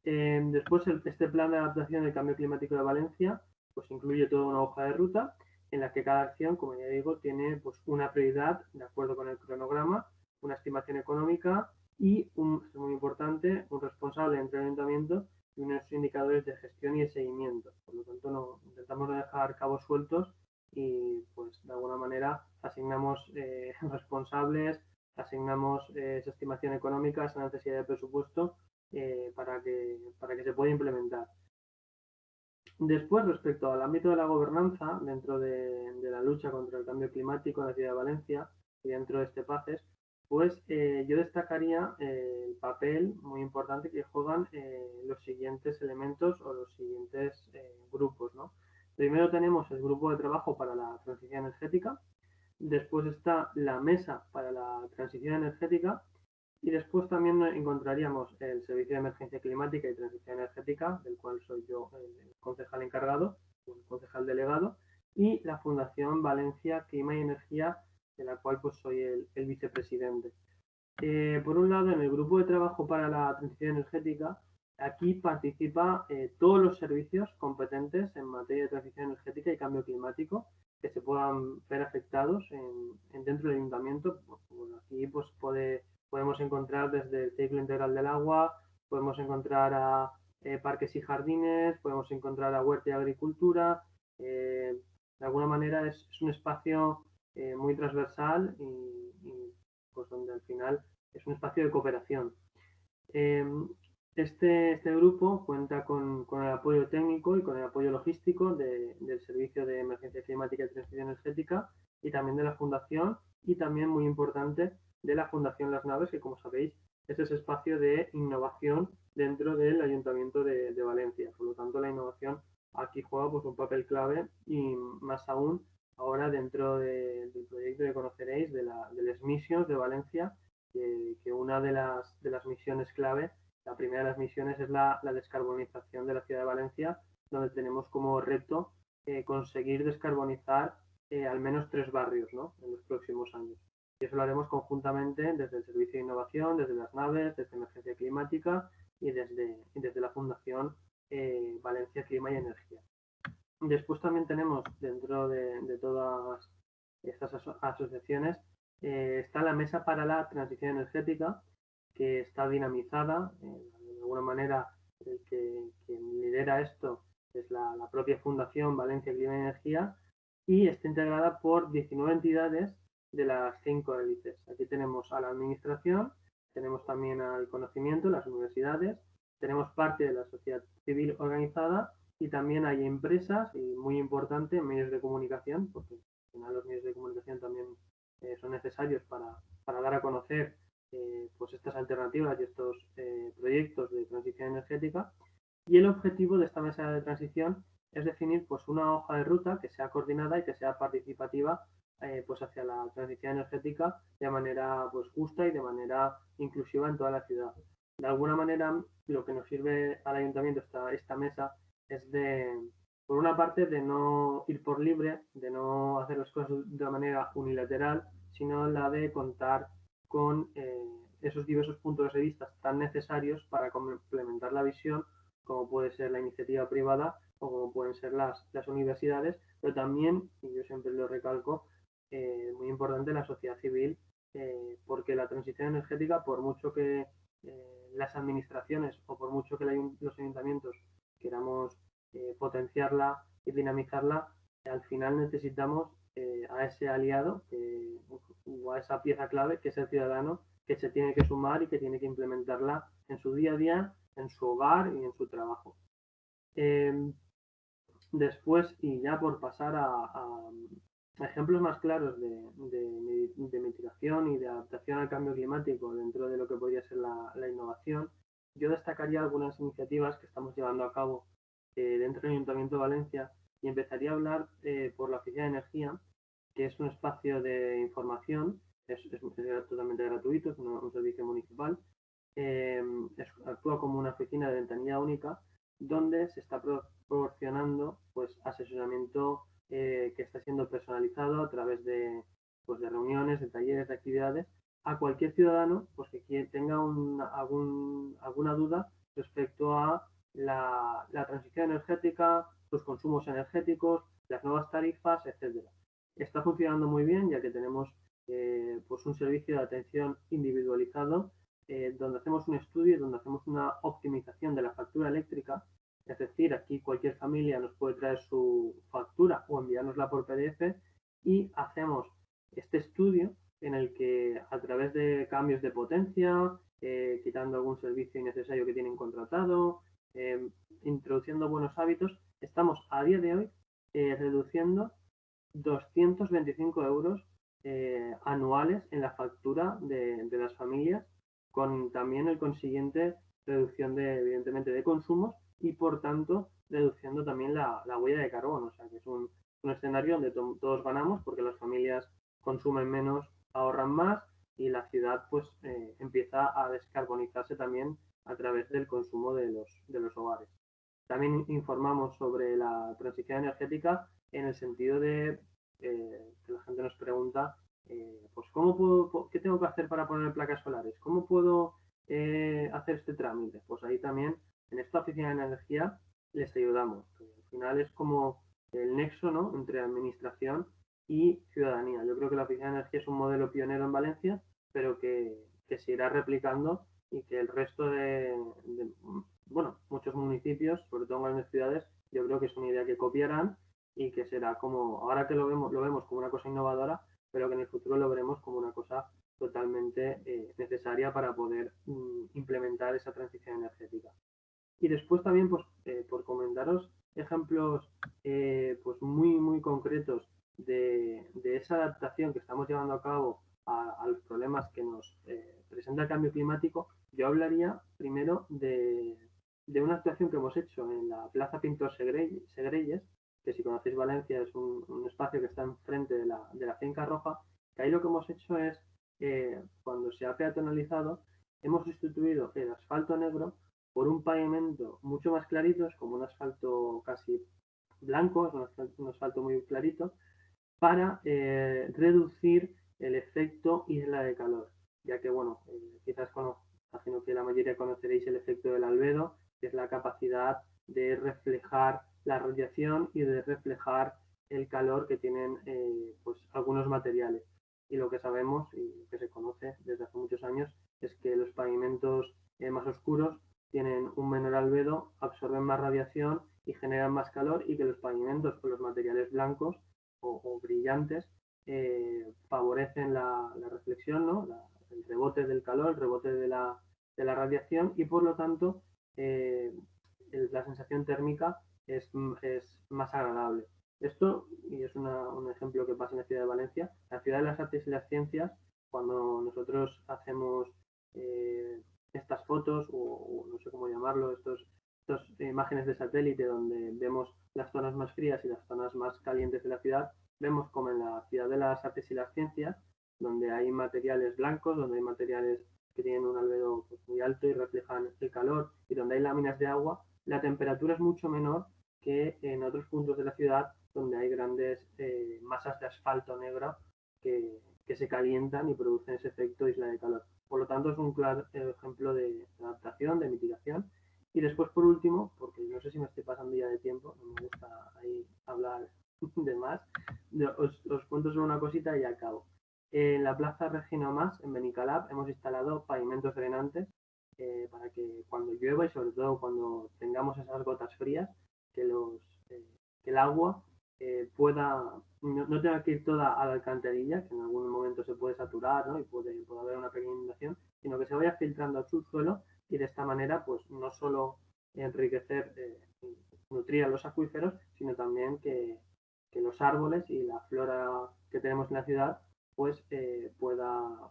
Después, este plan de adaptación del cambio climático de Valencia pues incluye toda una hoja de ruta en la que cada acción, como ya digo, tiene pues, una prioridad de acuerdo con el cronograma, una estimación económica y, es muy importante, un responsable de entrenamiento y unos indicadores de gestión y de seguimiento. Por lo tanto, intentamos no dejar cabos sueltos y, pues, de alguna manera asignamos responsables, asignamos esa estimación económica, esa necesidad de presupuesto para que se pueda implementar. Después, respecto al ámbito de la gobernanza, dentro de la lucha contra el cambio climático en la ciudad de Valencia y dentro de este PACES, pues yo destacaría el papel muy importante que juegan los siguientes elementos o los siguientes grupos, ¿no? Primero tenemos el grupo de trabajo para la transición energética, después está la mesa para la transición energética y después también encontraríamos el Servicio de Emergencia Climática y Transición Energética, del cual soy yo el concejal encargado, el concejal delegado, y la Fundación Valencia Clima y Energía, de la cual pues soy el vicepresidente. Por un lado, en el grupo de trabajo para la transición energética, aquí participa todos los servicios competentes en materia de transición energética y cambio climático que se puedan ver afectados dentro del ayuntamiento. Bueno, aquí pues podemos encontrar desde el ciclo integral del agua, podemos encontrar a parques y jardines, podemos encontrar a huerta y agricultura. De alguna manera es un espacio muy transversal y pues donde al final es un espacio de cooperación. Este grupo cuenta con el apoyo técnico y con el apoyo logístico del Servicio de Emergencia Climática y Transición Energética y también de la Fundación y también, muy importante, de la Fundación Las Naves, que como sabéis es ese espacio de innovación dentro del Ayuntamiento de Valencia. Por lo tanto, la innovación aquí juega pues un papel clave y más aún ahora dentro del proyecto que conoceréis de las Missions de Valencia, que una de las misiones clave, la primera de las misiones es la descarbonización de la ciudad de Valencia, donde tenemos como reto conseguir descarbonizar al menos 3 barrios, ¿no?, en los próximos años. Y eso lo haremos conjuntamente desde el Servicio de Innovación, desde Las Naves, desde Emergencia Climática y desde la Fundación Valencia Clima y Energía. Después también tenemos dentro de todas estas asociaciones está la Mesa para la Transición Energética, que está dinamizada. De alguna manera, quien lidera esto es la propia Fundación Valencia Clima y Energía, y está integrada por 19 entidades de las 5 élites. Aquí tenemos a la administración, tenemos también al conocimiento, las universidades, tenemos parte de la sociedad civil organizada y también hay empresas y, muy importante, medios de comunicación, porque al final los medios de comunicación también son necesarios para dar a conocer pues estas alternativas y estos proyectos de transición energética. Y el objetivo de esta mesa de transición es definir pues una hoja de ruta que sea coordinada y que sea participativa pues hacia la transición energética de manera pues justa y de manera inclusiva en toda la ciudad. De alguna manera, lo que nos sirve al ayuntamiento esta mesa es por una parte, de no ir por libre, de no hacer las cosas de una manera unilateral, sino la de contar con esos diversos puntos de vista tan necesarios para complementar la visión, como puede ser la iniciativa privada o como pueden ser las universidades, pero también, y yo siempre lo recalco, muy importante la sociedad civil, porque la transición energética, por mucho que las administraciones o por mucho que los ayuntamientos queramos potenciarla y dinamizarla, al final necesitamos a ese aliado o a esa pieza clave que es el ciudadano, que se tiene que sumar y que tiene que implementarla en su día a día, en su hogar y en su trabajo. Después, y ya por pasar a ejemplos más claros de mitigación y de adaptación al cambio climático dentro de lo que podría ser la innovación, yo destacaría algunas iniciativas que estamos llevando a cabo dentro del Ayuntamiento de Valencia, y empezaría a hablar por la Oficina de Energía, que es un espacio de información, es totalmente gratuito, es un servicio municipal, actúa como una oficina de ventanilla única, donde se está proporcionando pues asesoramiento que está siendo personalizado a través de reuniones, de talleres, de actividades, a cualquier ciudadano pues que tenga alguna duda respecto a la transición energética, los consumos energéticos, las nuevas tarifas, etcétera. Está funcionando muy bien, ya que tenemos pues un servicio de atención individualizado, donde hacemos un estudio, donde hacemos una optimización de la factura eléctrica. Es decir, aquí cualquier familia nos puede traer su factura o enviárnosla por PDF, y hacemos este estudio en el que, a través de cambios de potencia, quitando algún servicio innecesario que tienen contratado, introduciendo buenos hábitos, estamos a día de hoy reduciendo 225 euros anuales en la factura de las familias, con también el consiguiente reducción evidentemente de consumos, y por tanto reduciendo también la huella de carbono. O sea que es un escenario donde todos ganamos, porque las familias consumen menos, ahorran más, y la ciudad pues empieza a descarbonizarse también a través del consumo de los hogares. También informamos sobre la transición energética en el sentido de que la gente nos pregunta pues ¿qué tengo que hacer para poner placas solares? ¿Cómo puedo hacer este trámite? Pues ahí también, en esta oficina de energía, les ayudamos. Al final es como el nexo, ¿no?, entre administración y ciudadanía. Yo creo que la oficina de energía es un modelo pionero en Valencia, pero que se irá replicando, y que el resto de muchos municipios, sobre todo en grandes ciudades, yo creo que es una idea que copiarán, y que será como, ahora que lo vemos como una cosa innovadora, pero que en el futuro lo veremos como una cosa totalmente necesaria para poder implementar esa transición energética. Y después también, pues, por comentaros ejemplos pues muy concretos de esa adaptación que estamos llevando a cabo a los problemas que nos presenta el cambio climático, yo hablaría primero de una actuación que hemos hecho en la Plaza Pintor Segreyes, que si conocéis Valencia es un espacio que está enfrente de la Finca Roja, que ahí lo que hemos hecho es, cuando se ha peatonalizado, hemos sustituido el asfalto negro por un pavimento mucho más clarito, es como un asfalto casi blanco, es un asfalto muy clarito, para reducir el efecto isla de calor, ya que, bueno, quizás imagino que la mayoría conoceréis el efecto del albedo, que es la capacidad de reflejar la radiación y de reflejar el calor que tienen pues algunos materiales. Y lo que sabemos y que se conoce desde hace muchos años es que los pavimentos más oscuros tienen un menor albedo, absorben más radiación y generan más calor, y que los pavimentos con los materiales blancos o brillantes favorecen la reflexión, ¿no? El rebote del calor, el rebote de la radiación, y por lo tanto la sensación térmica es más agradable. Esto, y es un ejemplo que pasa en la ciudad de Valencia, la ciudad de las artes y las ciencias, cuando nosotros hacemos estas fotos, o no sé cómo llamarlo, estas imágenes de satélite donde vemos las zonas más frías y las zonas más calientes de la ciudad, vemos como en la ciudad de las artes y las ciencias, donde hay materiales blancos, donde hay materiales que tienen un albedo pues muy alto y reflejan el calor, y donde hay láminas de agua, la temperatura es mucho menor que en otros puntos de la ciudad donde hay grandes masas de asfalto negro que se calientan y producen ese efecto isla de calor. Por lo tanto, es un claro ejemplo de adaptación, de mitigación. Y después, por último, porque no sé si me estoy pasando ya de tiempo, no me gusta ahí hablar de más, os cuento solo una cosita y acabo. En la Plaza Regina Mas, en Benicalap, hemos instalado pavimentos drenantes para que cuando llueva, y sobre todo cuando tengamos esas gotas frías, que el agua no tenga que ir toda a la alcantarilla, que en algún momento se puede saturar, ¿no? Y puede haber una pequeña inundación, sino que se vaya filtrando al subsuelo, y de esta manera pues no solo enriquecer, nutrir a los acuíferos, sino también que los árboles y la flora que tenemos en la ciudad pues pueda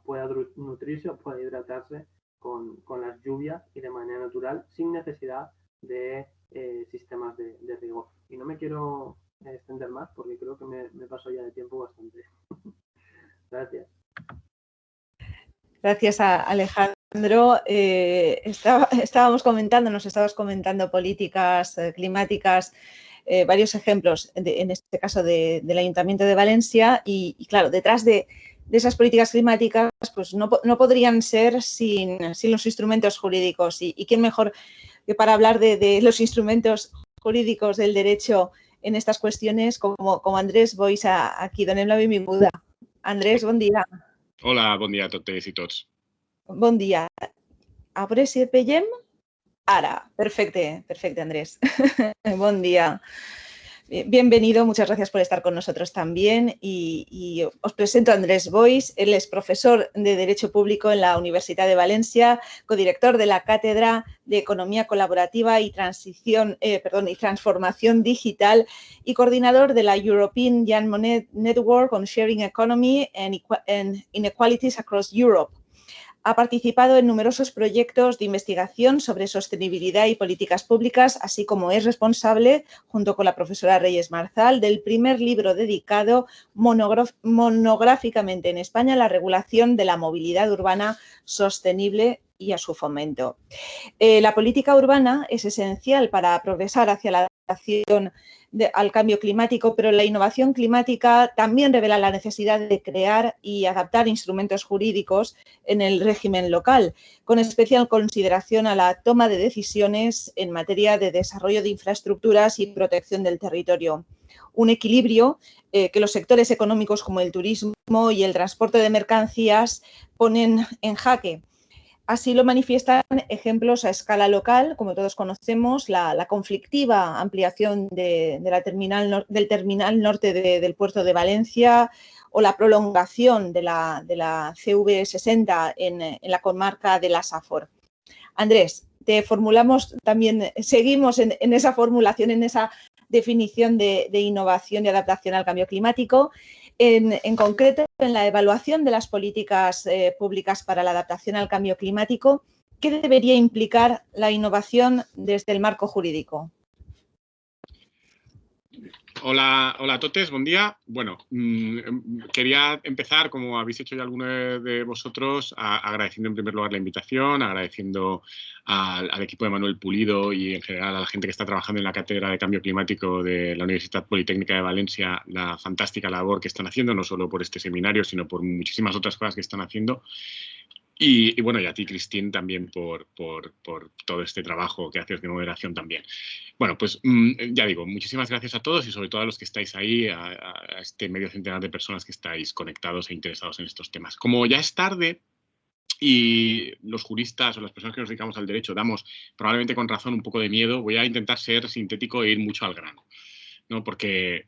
nutrirse o pueda hidratarse con las lluvias y de manera natural, sin necesidad de sistemas de riego. Y no me quiero extender más porque creo que me paso ya de tiempo bastante. Gracias. Gracias a Alejandro. Nos estabas comentando políticas climáticas, varios ejemplos, en este caso del Ayuntamiento de Valencia, y claro, detrás de esas políticas climáticas pues no podrían ser sin los instrumentos jurídicos. ¿Y quién mejor que para hablar de los instrumentos jurídicos del derecho en estas cuestiones como Andrés Boix aquí? Donem la benvinguda. Andrés, bon dia. Hola, bon dia a totes i tots. Bon dia. A veure si et veiem. Ara, perfecte, Andrés. Buen día. Bienvenido, muchas gracias por estar con nosotros también. Y os presento a Andrés Boix. Él es profesor de Derecho Público en la Universidad de Valencia, codirector de la Cátedra de Economía Colaborativa y Transformación Digital, y coordinador de la European Young Money Network on Sharing Economy and Inequalities Across Europe. Ha participado en numerosos proyectos de investigación sobre sostenibilidad y políticas públicas, así como es responsable, junto con la profesora Reyes Marzal, del primer libro dedicado monográficamente en España a la regulación de la movilidad urbana sostenible y a su fomento. La política urbana es esencial para progresar hacia la adaptación al cambio climático, pero la innovación climática también revela la necesidad de crear y adaptar instrumentos jurídicos en el régimen local, con especial consideración a la toma de decisiones en materia de desarrollo de infraestructuras y protección del territorio. Un equilibrio que los sectores económicos como el turismo y el transporte de mercancías ponen en jaque. Así lo manifiestan ejemplos a escala local, como todos conocemos, la conflictiva ampliación del terminal norte del puerto de Valencia, o la prolongación de la CV60 en la comarca de la Safor. Andrés, te formulamos también, seguimos en esa formulación, en esa definición de innovación y adaptación al cambio climático. En concreto, en la evaluación de las políticas públicas para la adaptación al cambio climático, ¿qué debería implicar la innovación desde el marco jurídico? Hola, hola Totes, buen día. Bueno, quería empezar, como habéis hecho ya algunos de vosotros, agradeciendo en primer lugar la invitación, agradeciendo al equipo de Manuel Pulido y en general a la gente que está trabajando en la Cátedra de Cambio Climático de la Universidad Politécnica de Valencia, la fantástica labor que están haciendo, no solo por este seminario, sino por muchísimas otras cosas que están haciendo. Y bueno, y a ti, Cristín, también por todo este trabajo que haces de moderación también. Bueno, pues ya digo, muchísimas gracias a todos y sobre todo a los que estáis ahí, a este medio centenar de personas que estáis conectados e interesados en estos temas. Como ya es tarde y los juristas o las personas que nos dedicamos al derecho damos probablemente con razón un poco de miedo, voy a intentar ser sintético e ir mucho al grano, ¿no? Porque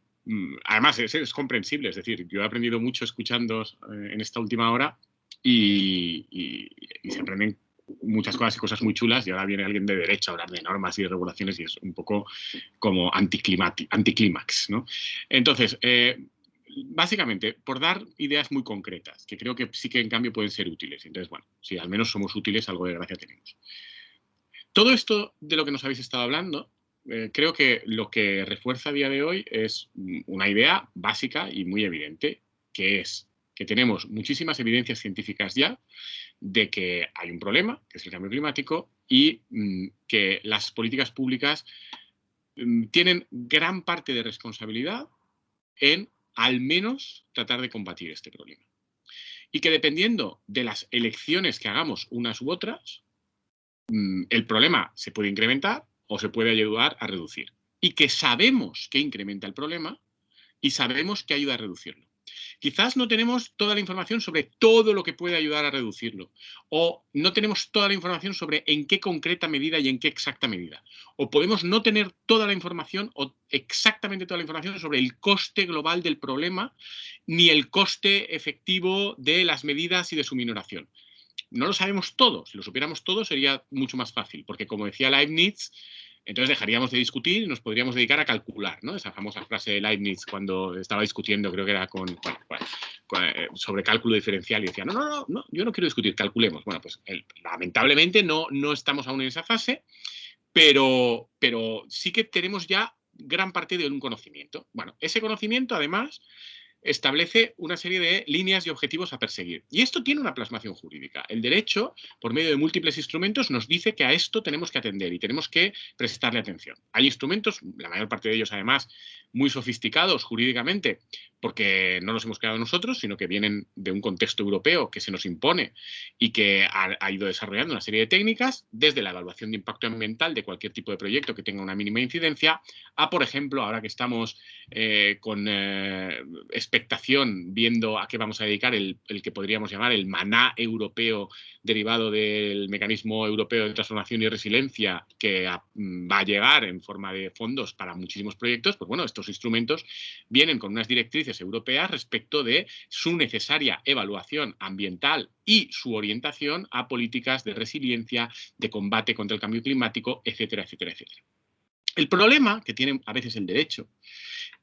además es comprensible, es decir, yo he aprendido mucho escuchando en esta última hora y se aprenden muchas cosas y cosas muy chulas y ahora viene alguien de derecho a hablar de normas y de regulaciones y es un poco como anticlímax, ¿no? Entonces, básicamente, por dar ideas muy concretas, que creo que sí que en cambio pueden ser útiles. Entonces, bueno, si al menos somos útiles, algo de gracia tenemos. Todo esto de lo que nos habéis estado hablando, creo que lo que refuerza a día de hoy es una idea básica y muy evidente, que es que tenemos muchísimas evidencias científicas ya de que hay un problema, que es el cambio climático, y que las políticas públicas tienen gran parte de responsabilidad en al menos tratar de combatir este problema. Y que dependiendo de las elecciones que hagamos unas u otras, el problema se puede incrementar o se puede ayudar a reducir. Y que sabemos que incrementa el problema y sabemos que ayuda a reducirlo. Quizás no tenemos toda la información sobre todo lo que puede ayudar a reducirlo. O no tenemos toda la información sobre en qué concreta medida y en qué exacta medida. O podemos no tener toda la información o exactamente toda la información sobre el coste global del problema ni el coste efectivo de las medidas y de su minoración. No lo sabemos todo. Si lo supiéramos todo sería mucho más fácil, porque como decía Leibniz, entonces dejaríamos de discutir y nos podríamos dedicar a calcular, ¿no? Esa famosa frase de Leibniz cuando estaba discutiendo, creo que era sobre cálculo diferencial y decía, no, yo no quiero discutir, calculemos. Bueno, pues lamentablemente no estamos aún en esa fase, pero sí que tenemos ya gran parte de un conocimiento. Bueno, ese conocimiento además establece una serie de líneas y objetivos a perseguir. Y esto tiene una plasmación jurídica. El derecho, por medio de múltiples instrumentos, nos dice que a esto tenemos que atender y tenemos que prestarle atención. Hay instrumentos, la mayor parte de ellos además, muy sofisticados jurídicamente, porque no los hemos creado nosotros, sino que vienen de un contexto europeo que se nos impone y que ha ido desarrollando una serie de técnicas, desde la evaluación de impacto ambiental de cualquier tipo de proyecto que tenga una mínima incidencia, a, por ejemplo, ahora que estamos con expectación, viendo a qué vamos a dedicar el que podríamos llamar el maná europeo derivado del mecanismo europeo de transformación y resiliencia, que va a llegar en forma de fondos para muchísimos proyectos, pues bueno, estos instrumentos vienen con unas directrices europeas respecto de su necesaria evaluación ambiental y su orientación a políticas de resiliencia, de combate contra el cambio climático, etcétera, etcétera, etcétera. El problema que tiene a veces el derecho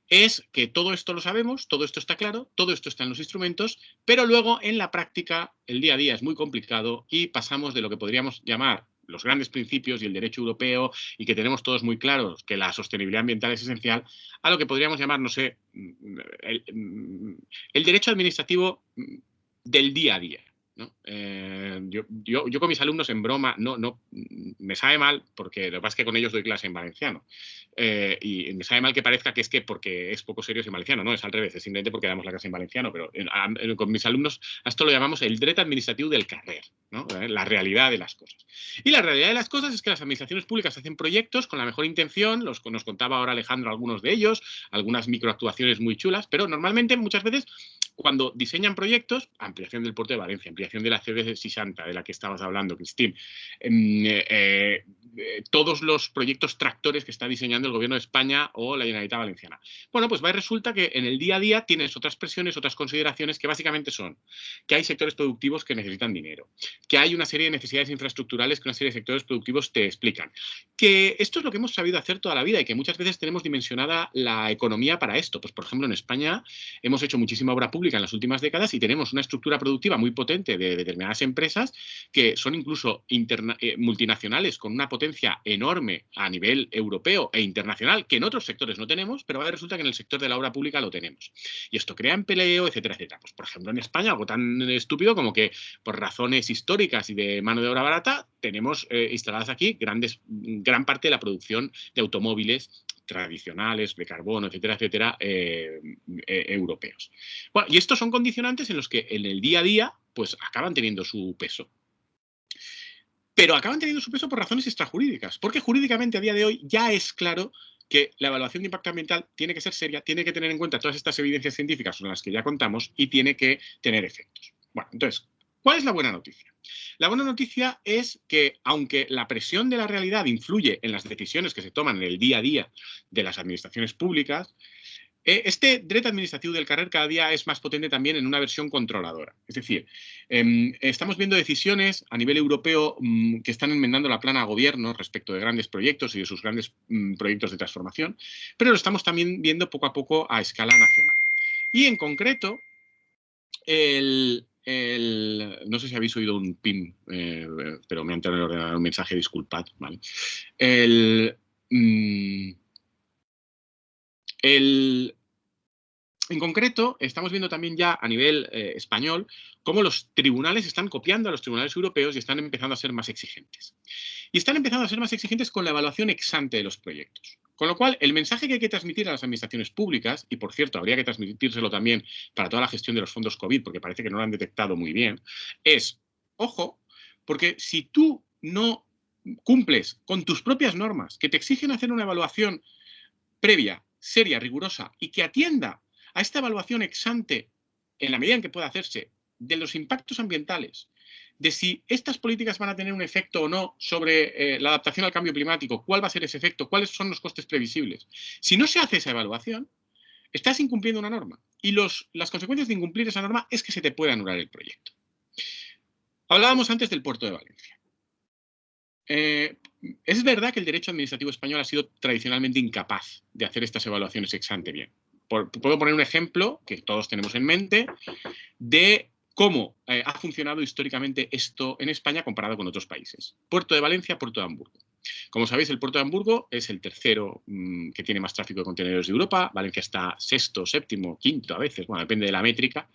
es que todo esto lo sabemos, todo esto está claro, todo esto está en los instrumentos, pero luego en la práctica el día a día es muy complicado y pasamos de lo que podríamos llamar los grandes principios y el derecho europeo y que tenemos todos muy claros que la sostenibilidad ambiental es esencial, a lo que podríamos llamar, no sé, el derecho administrativo del día a día, ¿no? Yo con mis alumnos en broma, me sabe mal, porque lo que pasa es que con ellos doy clase en valenciano, y me sabe mal que parezca que es que porque es poco serio en valenciano, no, es al revés, es simplemente porque damos la clase en valenciano, pero con mis alumnos a esto lo llamamos el dret administrativo del carrer, ¿no? La realidad de las cosas. Y la realidad de las cosas es que las administraciones públicas hacen proyectos con la mejor intención, nos contaba ahora Alejandro algunos de ellos, algunas microactuaciones muy chulas, pero normalmente muchas veces cuando diseñan proyectos, ampliación del puerto de Valencia, ampliación de la sede de Sisanta, de la que estabas hablando, Cristín, todos los proyectos tractores que está diseñando el Gobierno de España o la Generalitat Valenciana. Bueno, pues resulta que en el día a día tienes otras presiones, otras consideraciones que básicamente son que hay sectores productivos que necesitan dinero, que hay una serie de necesidades infraestructurales que una serie de sectores productivos te explican, que esto es lo que hemos sabido hacer toda la vida y que muchas veces tenemos dimensionada la economía para esto. Pues, por ejemplo, en España hemos hecho muchísima obra pública en las últimas décadas y tenemos una estructura productiva muy potente de determinadas empresas que son incluso multinacionales con una potencia enorme a nivel europeo e internacional que en otros sectores no tenemos, pero ahora resulta que en el sector de la obra pública lo tenemos. Y esto crea empleo, etcétera, etcétera. Pues, por ejemplo, en España, algo tan estúpido como que por razones históricas y de mano de obra barata tenemos instaladas aquí gran parte de la producción de automóviles tradicionales, de carbono, etcétera, etcétera, europeos. Bueno, y estos son condicionantes en los que en el día a día pues acaban teniendo su peso. Pero acaban teniendo su peso por razones extrajurídicas, porque jurídicamente a día de hoy ya es claro que la evaluación de impacto ambiental tiene que ser seria, tiene que tener en cuenta todas estas evidencias científicas con las que ya contamos y tiene que tener efectos. Bueno, entonces, ¿cuál es la buena noticia? La buena noticia es que, aunque la presión de la realidad influye en las decisiones que se toman en el día a día de las administraciones públicas, este dret administrativo del carrer cada día es más potente también en una versión controladora. Es decir, estamos viendo decisiones a nivel europeo que están enmendando la plana a gobierno respecto de grandes proyectos y de sus grandes proyectos de transformación, pero lo estamos también viendo poco a poco a escala nacional. Y en concreto, no sé si habéis oído un pim, pero me ha entrado en el ordenador un mensaje, disculpad, ¿vale? En concreto, estamos viendo también ya a nivel español cómo los tribunales están copiando a los tribunales europeos y están empezando a ser más exigentes. Y están empezando a ser más exigentes con la evaluación ex ante de los proyectos. Con lo cual, el mensaje que hay que transmitir a las administraciones públicas, y por cierto, habría que transmitírselo también para toda la gestión de los fondos COVID, porque parece que no lo han detectado muy bien, es, ojo, porque si tú no cumples con tus propias normas, que te exigen hacer una evaluación previa, seria, rigurosa, y que atienda a esta evaluación ex ante, en la medida en que pueda hacerse, de los impactos ambientales, de si estas políticas van a tener un efecto o no sobre la adaptación al cambio climático, cuál va a ser ese efecto, cuáles son los costes previsibles. Si no se hace esa evaluación, estás incumpliendo una norma. Y las consecuencias de incumplir esa norma es que se te puede anular el proyecto. Hablábamos antes del puerto de Valencia. Es verdad que el derecho administrativo español ha sido tradicionalmente incapaz de hacer estas evaluaciones ex ante bien. Puedo poner un ejemplo que todos tenemos en mente de cómo ha funcionado históricamente esto en España comparado con otros países. Puerto de Valencia, Puerto de Hamburgo. Como sabéis, el puerto de Hamburgo es el tercero que tiene más tráfico de contenedores de Europa. Valencia está sexto, séptimo, quinto a veces, bueno, depende de la métrica.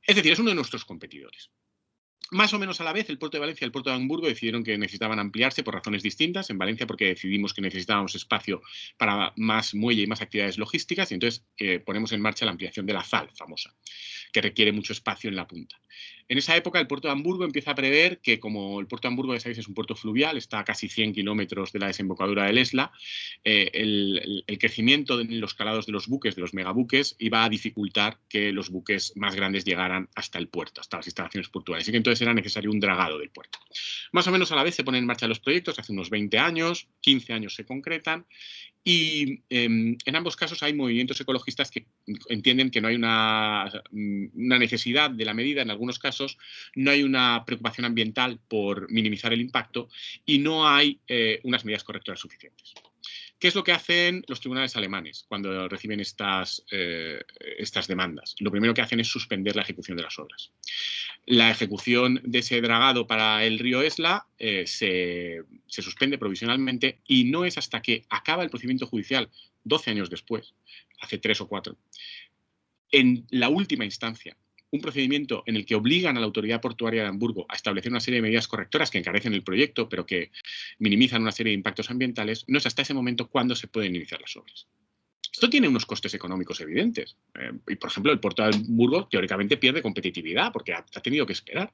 Es decir, es uno de nuestros competidores. Más o menos a la vez, el puerto de Valencia y el puerto de Hamburgo decidieron que necesitaban ampliarse por razones distintas. En Valencia porque decidimos que necesitábamos espacio para más muelle y más actividades logísticas y entonces ponemos en marcha la ampliación de la ZAL famosa, que requiere mucho espacio en la punta. En esa época el puerto de Hamburgo empieza a prever que, como el puerto de Hamburgo, ya sabéis, es un puerto fluvial, está a casi 100 kilómetros de la desembocadura del Esla, el crecimiento de los calados de los buques, de los megabuques, iba a dificultar que los buques más grandes llegaran hasta el puerto, hasta las instalaciones portuarias. Así que entonces era necesario un dragado del puerto. Más o menos a la vez se ponen en marcha los proyectos, hace unos 20 años, 15 años se concretan, y en ambos casos hay movimientos ecologistas que entienden que no hay una necesidad de la medida, en algunos casos no hay una preocupación ambiental por minimizar el impacto y no hay unas medidas correctoras suficientes. ¿Qué es lo que hacen los tribunales alemanes cuando reciben estas demandas? Lo primero que hacen es suspender la ejecución de las obras. La ejecución de ese dragado para el río Esla se suspende provisionalmente y no es hasta que acaba el procedimiento judicial 12 años después, hace 3 o 4, en la última instancia, un procedimiento en el que obligan a la autoridad portuaria de Hamburgo a establecer una serie de medidas correctoras que encarecen el proyecto, pero que minimizan una serie de impactos ambientales, no es hasta ese momento cuando se pueden iniciar las obras. Esto tiene unos costes económicos evidentes. Y, por ejemplo, el puerto de Hamburgo teóricamente pierde competitividad porque ha tenido que esperar.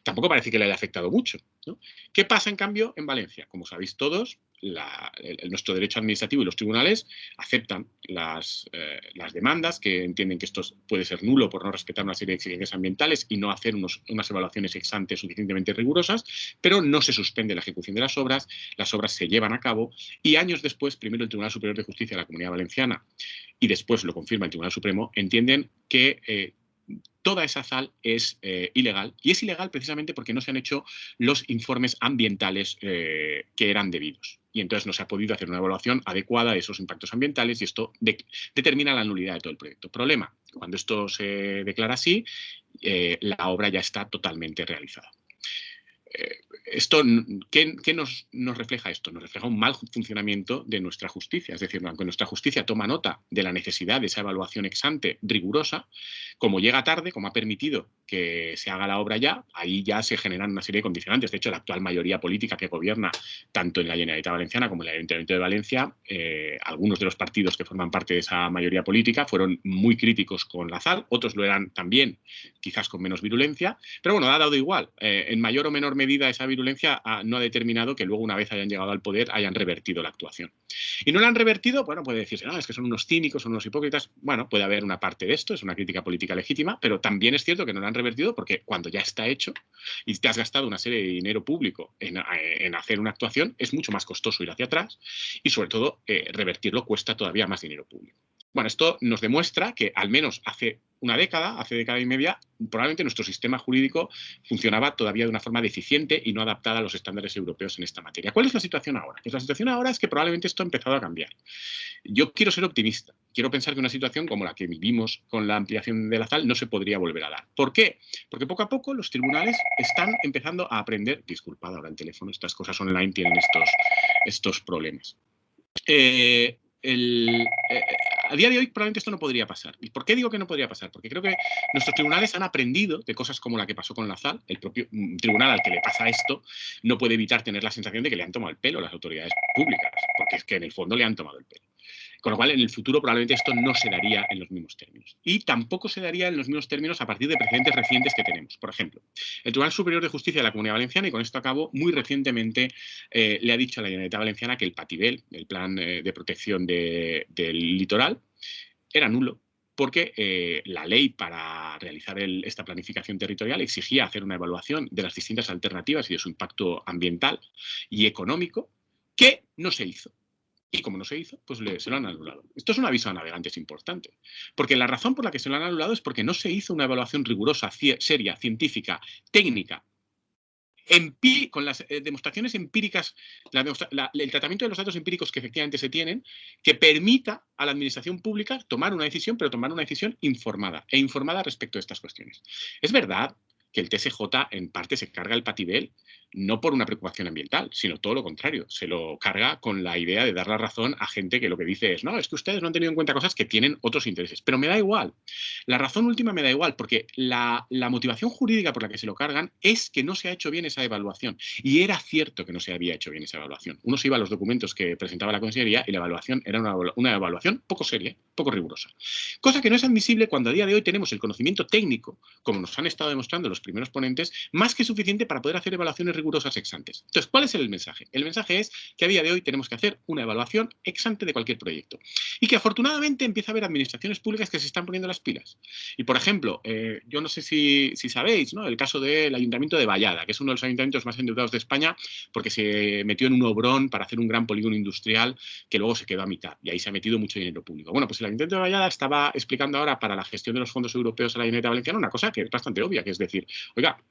Tampoco parece que le haya afectado mucho, ¿no? ¿Qué pasa, en cambio, en Valencia? Como sabéis todos, nuestro derecho administrativo y los tribunales aceptan las demandas, que entienden que esto puede ser nulo por no respetar una serie de exigencias ambientales y no hacer unas evaluaciones ex ante suficientemente rigurosas, pero no se suspende la ejecución de las obras se llevan a cabo y años después, primero el Tribunal Superior de Justicia de la Comunidad Valenciana y después lo confirma el Tribunal Supremo, entienden que toda esa sal es ilegal, y es ilegal precisamente porque no se han hecho los informes ambientales que eran debidos. Y entonces no se ha podido hacer una evaluación adecuada de esos impactos ambientales y esto determina la nulidad de todo el proyecto. Problema, cuando esto se declara así, la obra ya está totalmente realizada. ¿Qué nos refleja esto? Nos refleja un mal funcionamiento de nuestra justicia. Es decir, aunque nuestra justicia toma nota de la necesidad de esa evaluación ex ante rigurosa, como llega tarde, como ha permitido que se haga la obra ya, ahí ya se generan una serie de condicionantes. De hecho, la actual mayoría política que gobierna tanto en la Generalitat Valenciana como en el Ayuntamiento de Valencia, algunos de los partidos que forman parte de esa mayoría política fueron muy críticos con la sal, otros lo eran también, quizás con menos virulencia, pero bueno, ha dado igual. En mayor o menor medida esa virulencia no ha determinado que luego, una vez hayan llegado al poder, hayan revertido la actuación. Y no la han revertido, bueno, puede decirse, no, es que son unos cínicos, son unos hipócritas. Bueno, puede haber una parte de esto, es una crítica política legítima, pero también es cierto que no la han revertido porque cuando ya está hecho y te has gastado una serie de dinero público en hacer una actuación, es mucho más costoso ir hacia atrás y, sobre todo, revertirlo cuesta todavía más dinero público. Bueno, esto nos demuestra que al menos hace década y media, probablemente nuestro sistema jurídico funcionaba todavía de una forma deficiente y no adaptada a los estándares europeos en esta materia. ¿Cuál es la situación ahora? Pues la situación ahora es que probablemente esto ha empezado a cambiar. Yo quiero ser optimista. Quiero pensar que una situación como la que vivimos con la ampliación de la sal no se podría volver a dar. ¿Por qué? Porque poco a poco los tribunales están empezando a aprender. Disculpad, ahora el teléfono, estas cosas online tienen estos problemas. A día de hoy probablemente esto no podría pasar. ¿Y por qué digo que no podría pasar? Porque creo que nuestros tribunales han aprendido de cosas como la que pasó con la sal. El propio tribunal al que le pasa esto no puede evitar tener la sensación de que le han tomado el pelo a las autoridades públicas, porque es que en el fondo le han tomado el pelo. Con lo cual, en el futuro probablemente esto no se daría en los mismos términos. Y tampoco se daría en los mismos términos a partir de precedentes recientes que tenemos. Por ejemplo, el Tribunal Superior de Justicia de la Comunidad Valenciana, y con esto acabo, muy recientemente le ha dicho a la Generalitat Valenciana que el PATIBEL, el Plan de Protección del Litoral, era nulo, porque la ley para realizar esta planificación territorial exigía hacer una evaluación de las distintas alternativas y de su impacto ambiental y económico, que no se hizo. Y como no se hizo, pues se lo han anulado. Esto es un aviso a navegantes importante. Porque la razón por la que se lo han anulado es porque no se hizo una evaluación rigurosa, seria, científica, técnica, con las demostraciones empíricas, el tratamiento de los datos empíricos que efectivamente se tienen, que permita a la administración pública tomar una decisión, pero tomar una decisión informada respecto a estas cuestiones. Es verdad que el TSJ en parte se carga el PATIBEL no por una preocupación ambiental, sino todo lo contrario. Se lo carga con la idea de dar la razón a gente que lo que dice es, no, es que ustedes no han tenido en cuenta cosas que tienen otros intereses. Pero me da igual. La razón última me da igual, porque la motivación jurídica por la que se lo cargan es que no se ha hecho bien esa evaluación. Y era cierto que no se había hecho bien esa evaluación. Uno se iba a los documentos que presentaba la Consellería y la evaluación era una evaluación poco seria, poco rigurosa. Cosa que no es admisible cuando a día de hoy tenemos el conocimiento técnico, como nos han estado demostrando los primeros ponentes, más que suficiente para poder hacer evaluaciones rigurosas ex ante. Entonces, ¿cuál es el mensaje? El mensaje es que a día de hoy tenemos que hacer una evaluación ex ante de cualquier proyecto. Y que afortunadamente empieza a haber administraciones públicas que se están poniendo las pilas. Y, por ejemplo, yo no sé si sabéis, ¿no?, el caso del Ayuntamiento de Vallada, que es uno de los ayuntamientos más endeudados de España porque se metió en un obrón para hacer un gran polígono industrial que luego se quedó a mitad. Y ahí se ha metido mucho dinero público. Bueno, pues el Ayuntamiento de Vallada estaba explicando ahora para la gestión de los fondos europeos a la Generalitat Valenciana una cosa que es bastante obvia, que es decir, oiga,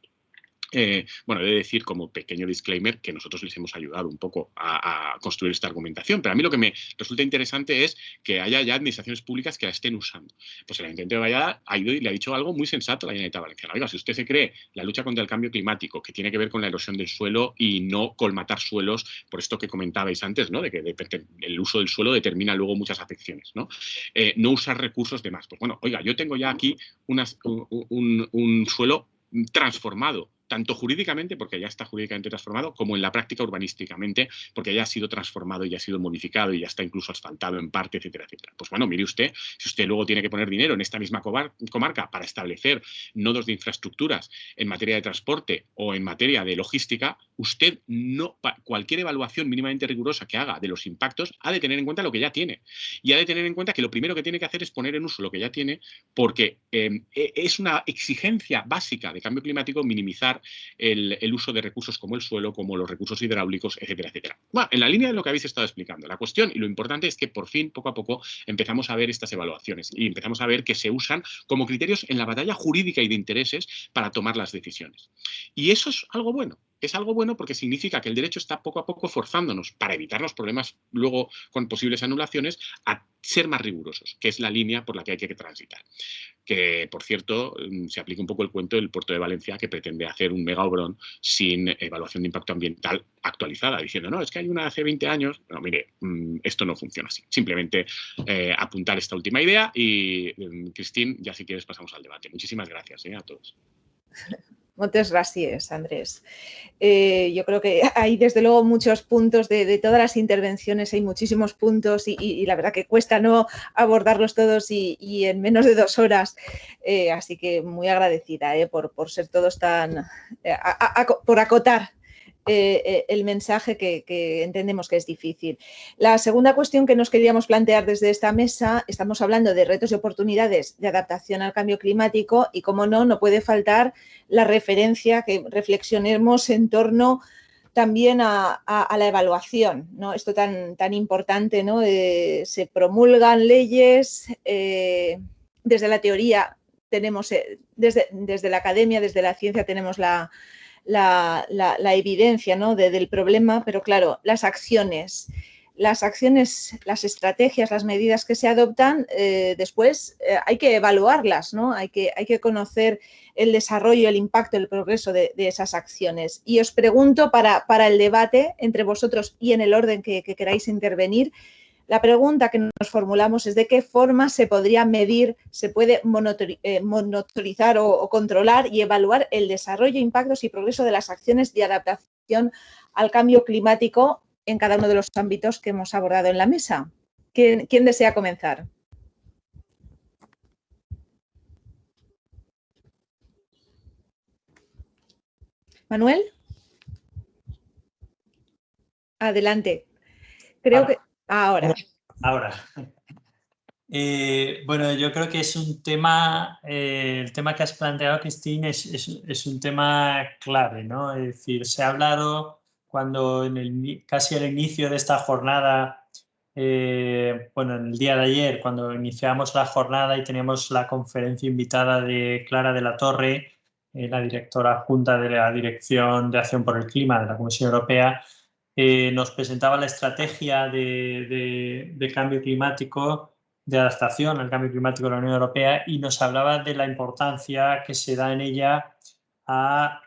bueno, he de decir como pequeño disclaimer que nosotros les hemos ayudado un poco a construir esta argumentación, pero a mí lo que me resulta interesante es que haya ya administraciones públicas que la estén usando. Pues el Ayuntamiento de Vallada ha ido y le ha dicho algo muy sensato a la Generalitat Valenciana. Oiga, si usted se cree la lucha contra el cambio climático, que tiene que ver con la erosión del suelo y no colmatar suelos, por esto que comentabais antes, ¿no?, de que el uso del suelo determina luego muchas afecciones, ¿no? No usar recursos de más. Pues bueno, oiga, yo tengo ya aquí un suelo transformado tanto jurídicamente, porque ya está jurídicamente transformado, como en la práctica urbanísticamente, porque ya ha sido transformado y ya ha sido modificado y ya está incluso asfaltado en parte, etcétera, etcétera. Pues bueno, mire usted, si usted luego tiene que poner dinero en esta misma comarca para establecer nodos de infraestructuras en materia de transporte o en materia de logística, usted cualquier evaluación mínimamente rigurosa que haga de los impactos ha de tener en cuenta lo que ya tiene. Y ha de tener en cuenta que lo primero que tiene que hacer es poner en uso lo que ya tiene, porque es una exigencia básica de cambio climático minimizar el uso de recursos como el suelo, como los recursos hidráulicos, etcétera, etcétera. Bueno, en la línea de lo que habéis estado explicando, la cuestión y lo importante es que por fin, poco a poco, empezamos a ver estas evaluaciones y empezamos a ver que se usan como criterios en la batalla jurídica y de intereses para tomar las decisiones. Y eso es algo bueno. Es algo bueno porque significa que el derecho está poco a poco forzándonos, para evitar los problemas luego con posibles anulaciones, a ser más rigurosos, que es la línea por la que hay que transitar. Que, por cierto, se aplica un poco el cuento del Puerto de Valencia, que pretende hacer un mega obrón sin evaluación de impacto ambiental actualizada, diciendo, no, es que hay una hace 20 años. No, mire, esto no funciona así. Simplemente apuntar esta última idea y, Cristín, ya si quieres pasamos al debate. Muchísimas gracias a todos. Muchas gracias, Andrés. Yo creo que hay desde luego muchos puntos de todas las intervenciones, hay muchísimos puntos y la verdad que cuesta no abordarlos todos y en menos de 2 horas. Así que muy agradecida por ser todos tan... por acotar el mensaje que entendemos que es difícil. La segunda cuestión que nos queríamos plantear desde esta mesa, estamos hablando de retos y oportunidades de adaptación al cambio climático y, como no puede faltar la referencia que reflexionemos en torno también a la evaluación, ¿no? Esto tan importante, ¿no? Se promulgan leyes, desde la teoría tenemos, desde la academia, desde la ciencia tenemos la evidencia, ¿no? del problema, pero claro, las acciones, las estrategias, las medidas que se adoptan, después hay que evaluarlas, ¿no? Hay que conocer el desarrollo, el impacto, el progreso de esas acciones. Y os pregunto para el debate entre vosotros y en el orden que queráis intervenir, la pregunta que nos formulamos es de qué forma se podría medir, se puede monitorizar o controlar y evaluar el desarrollo, impactos y progreso de las acciones de adaptación al cambio climático en cada uno de los ámbitos que hemos abordado en la mesa. ¿Quién desea comenzar? ¿Manuel? Adelante. Creo que... Ahora. Bueno, yo creo que es un tema, el tema que has planteado, Cristín, es un tema clave, ¿no? Es decir, se ha hablado cuando casi al inicio de esta jornada, bueno, en el día de ayer, cuando iniciamos la jornada y teníamos la conferencia invitada de Clara de la Torre, la directora adjunta de la Dirección de Acción por el Clima de la Comisión Europea, nos presentaba la estrategia de cambio climático, de adaptación al cambio climático de la Unión Europea, y nos hablaba de la importancia que se da en ella a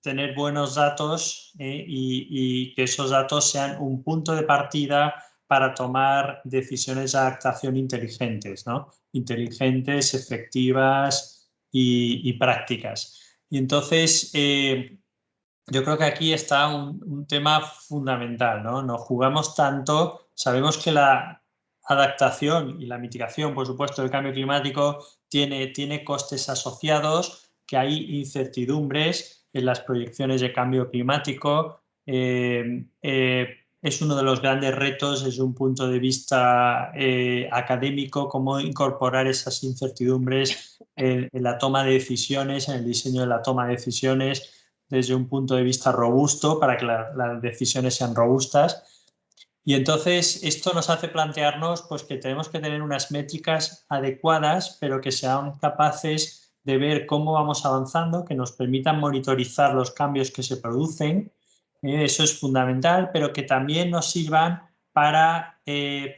tener buenos datos y que esos datos sean un punto de partida para tomar decisiones de adaptación inteligentes, ¿no? Inteligentes, efectivas y prácticas. Y entonces... yo creo que aquí está un tema fundamental, ¿no? Nos jugamos tanto, sabemos que la adaptación y la mitigación, por supuesto, del cambio climático tiene costes asociados, que hay incertidumbres en las proyecciones de cambio climático. Es uno de los grandes retos desde un punto de vista académico, cómo incorporar esas incertidumbres en la toma de decisiones, en el diseño de la toma de decisiones, desde un punto de vista robusto, para que las decisiones sean robustas. Y entonces esto nos hace plantearnos pues, que tenemos que tener unas métricas adecuadas, pero que sean capaces de ver cómo vamos avanzando, que nos permitan monitorizar los cambios que se producen. Eso es fundamental, pero que también nos sirvan para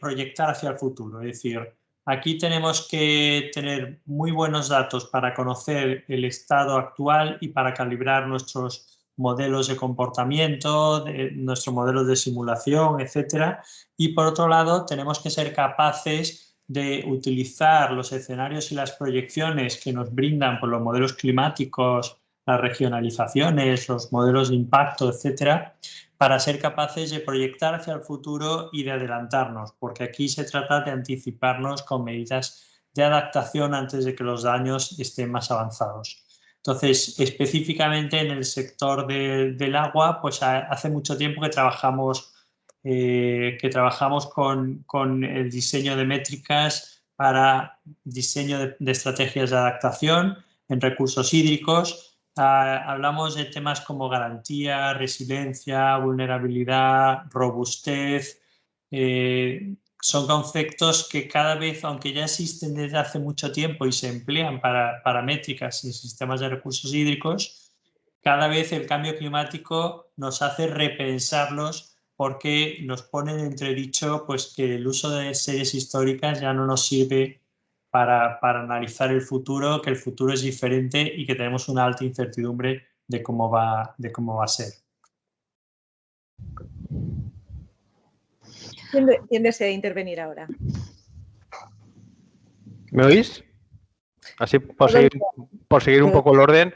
proyectar hacia el futuro. Es decir, aquí tenemos que tener muy buenos datos para conocer el estado actual y para calibrar nuestros modelos de comportamiento, nuestros modelos de simulación, etc. Y por otro lado, tenemos que ser capaces de utilizar los escenarios y las proyecciones que nos brindan por los modelos climáticos las regionalizaciones, los modelos de impacto, etcétera, para ser capaces de proyectar hacia el futuro y de adelantarnos, porque aquí se trata de anticiparnos con medidas de adaptación antes de que los daños estén más avanzados. Entonces, específicamente en el sector del agua, pues hace mucho tiempo que trabajamos con el diseño de métricas para diseño de estrategias de adaptación en recursos hídricos. Hablamos de temas como garantía, resiliencia, vulnerabilidad, robustez. Son conceptos que cada vez, aunque ya existen desde hace mucho tiempo y se emplean para métricas y sistemas de recursos hídricos, cada vez el cambio climático nos hace repensarlos porque nos pone en entredicho pues, que el uso de series históricas ya no nos sirve para analizar el futuro, que el futuro es diferente y que tenemos una alta incertidumbre de cómo va a ser. ¿Quién desea intervenir ahora? ¿Me oís? Así, por seguir un poco el orden.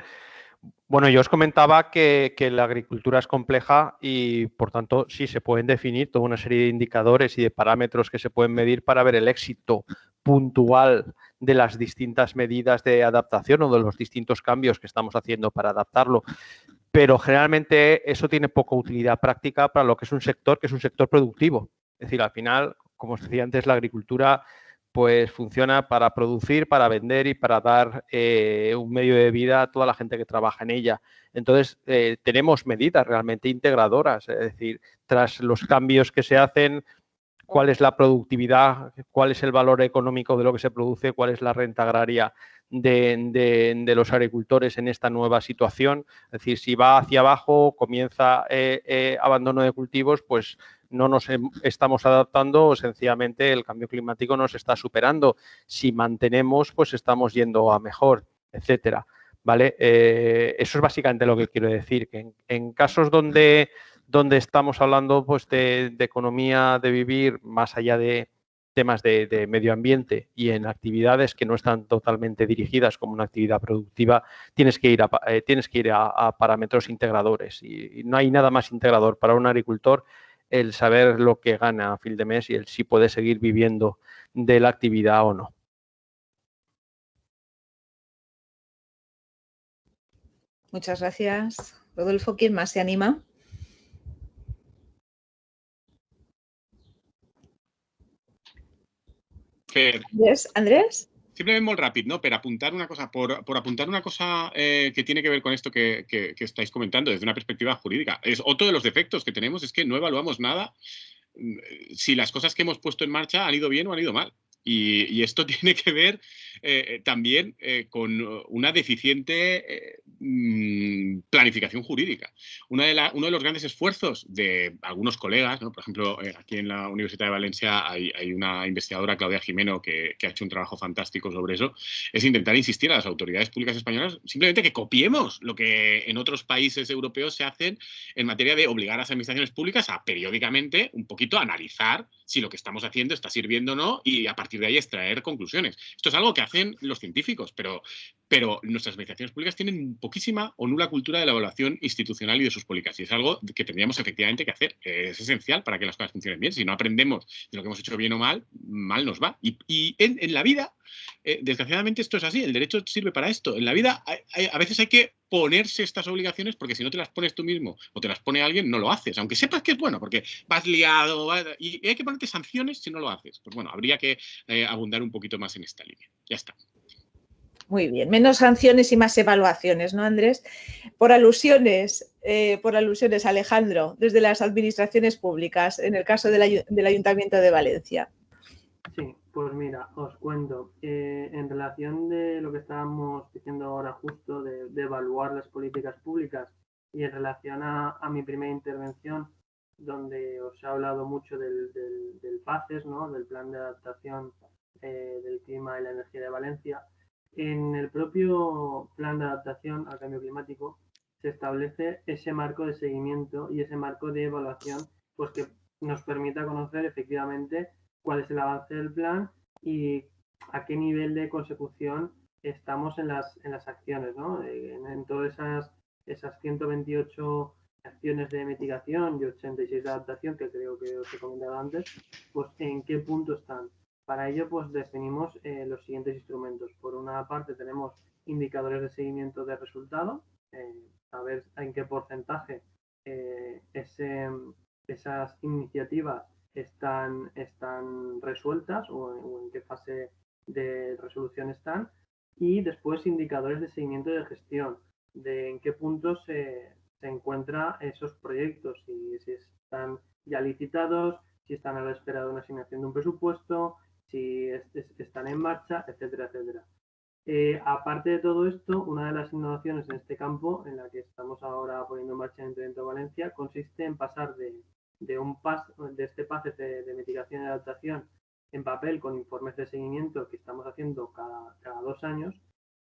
Bueno, yo os comentaba que la agricultura es compleja y, por tanto, sí se pueden definir toda una serie de indicadores y de parámetros que se pueden medir para ver el éxito puntual de las distintas medidas de adaptación o de los distintos cambios que estamos haciendo para adaptarlo. Pero generalmente eso tiene poca utilidad práctica para lo que es un sector productivo. Es decir, al final, como os decía antes, la agricultura pues funciona para producir, para vender y para dar un medio de vida a toda la gente que trabaja en ella. Entonces, tenemos medidas realmente integradoras, es decir, tras los cambios que se hacen, cuál es la productividad, cuál es el valor económico de lo que se produce, cuál es la renta agraria de los agricultores en esta nueva situación. Es decir, si va hacia abajo, comienza abandono de cultivos, pues no nos estamos adaptando o sencillamente el cambio climático nos está superando. Si mantenemos, pues estamos yendo a mejor, etcétera. ¿Vale? Eso es básicamente lo que quiero decir, que en casos donde estamos hablando pues, de economía de vivir más allá de temas de medio ambiente y en actividades que no están totalmente dirigidas como una actividad productiva, tienes que ir a parámetros integradores y no hay nada más integrador para un agricultor el saber lo que gana a fin de mes y el si puede seguir viviendo de la actividad o no. Muchas gracias. Rodolfo, ¿quién más se anima? Andrés? Simplemente muy rápido, ¿no? Pero apuntar una cosa, por apuntar una cosa que tiene que ver con esto que estáis comentando desde una perspectiva jurídica. Es otro de los defectos que tenemos, es que no evaluamos nada si las cosas que hemos puesto en marcha han ido bien o han ido mal. Y esto tiene que ver también con una deficiente planificación jurídica. Uno de los grandes esfuerzos de algunos colegas, ¿no? Por ejemplo, aquí en la Universidad de Valencia hay una investigadora, Claudia Jimeno, que ha hecho un trabajo fantástico sobre eso, es intentar insistir a las autoridades públicas españolas simplemente que copiemos lo que en otros países europeos se hacen en materia de obligar a las administraciones públicas a periódicamente un poquito analizar si lo que estamos haciendo está sirviendo o no y a partir de ahí extraer conclusiones. Esto es algo que hacen los científicos, pero nuestras administraciones públicas tienen poquísima o nula cultura de la evaluación institucional y de sus políticas. Y es algo que tendríamos efectivamente que hacer. Es esencial para que las cosas funcionen bien. Si no aprendemos de lo que hemos hecho bien o mal, mal nos va. Y en la vida, desgraciadamente esto es así. El derecho sirve para esto. En la vida a veces hay que ponerse estas obligaciones porque si no te las pones tú mismo o te las pone alguien, no lo haces. Aunque sepas que es bueno, porque vas liado y hay que ponerte sanciones si no lo haces. Pues bueno, habría que abundar un poquito más en esta línea. Ya está. Muy bien, menos sanciones y más evaluaciones, ¿no, Andrés? Por alusiones, Alejandro, desde las administraciones públicas, en el caso del Ayuntamiento de Valencia. Sí, pues mira, os cuento. En relación de lo que estábamos diciendo ahora justo, de evaluar las políticas públicas y en relación a mi primera intervención, donde os he hablado mucho del PACES, ¿no? Del Plan de Adaptación del Clima y la Energía de Valencia. En el propio plan de adaptación al cambio climático se establece ese marco de seguimiento y ese marco de evaluación pues que nos permita conocer efectivamente cuál es el avance del plan y a qué nivel de consecución estamos en las acciones, ¿no? En todas esas 128 acciones de mitigación y 86 de adaptación que creo que os he comentado antes, pues en qué punto están. Para ello, pues definimos los siguientes instrumentos. Por una parte tenemos indicadores de seguimiento de resultado, saber en qué porcentaje esas iniciativas están resueltas o en qué fase de resolución están, y después indicadores de seguimiento de gestión, de en qué punto se encuentran esos proyectos, si están ya licitados, si están a la espera de una asignación de un presupuesto, si están en marcha, etcétera, etcétera. Aparte de todo esto, una de las innovaciones en este campo, en la que estamos ahora poniendo en marcha en Emprendimiento Valencia, consiste en pasar de este PACES de mitigación y adaptación en papel con informes de seguimiento que estamos haciendo cada 2 años,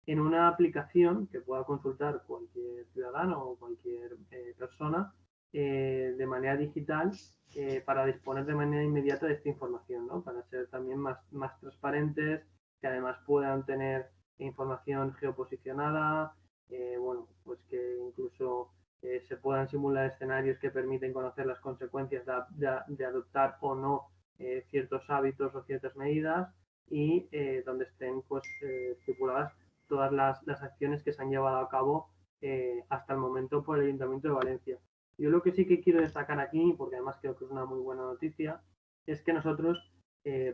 en una aplicación que pueda consultar cualquier ciudadano o cualquier persona de manera digital para disponer de manera inmediata de esta información, ¿no? Para ser también más transparentes, que además puedan tener información geoposicionada, bueno, pues que incluso se puedan simular escenarios que permiten conocer las consecuencias de adoptar o no ciertos hábitos o ciertas medidas, y donde estén pues estipuladas todas las acciones que se han llevado a cabo hasta el momento por el Ayuntamiento de Valencia. Yo lo que sí que quiero destacar aquí, porque además creo que es una muy buena noticia, es que nosotros,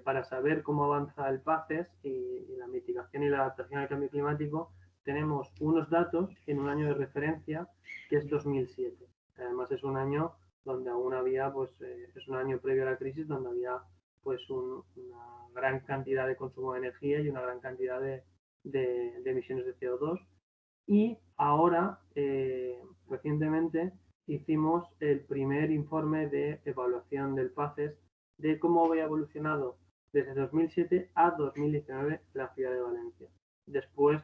para saber cómo avanza el PACES y la mitigación y la adaptación al cambio climático, tenemos unos datos en un año de referencia que es 2007. Además es un año donde aún había, pues es un año previo a la crisis, donde había pues una gran cantidad de consumo de energía y una gran cantidad de emisiones de CO2. Y ahora, recientemente, hicimos el primer informe de evaluación del PACES de cómo había evolucionado desde 2007 a 2019 la ciudad de Valencia. Después,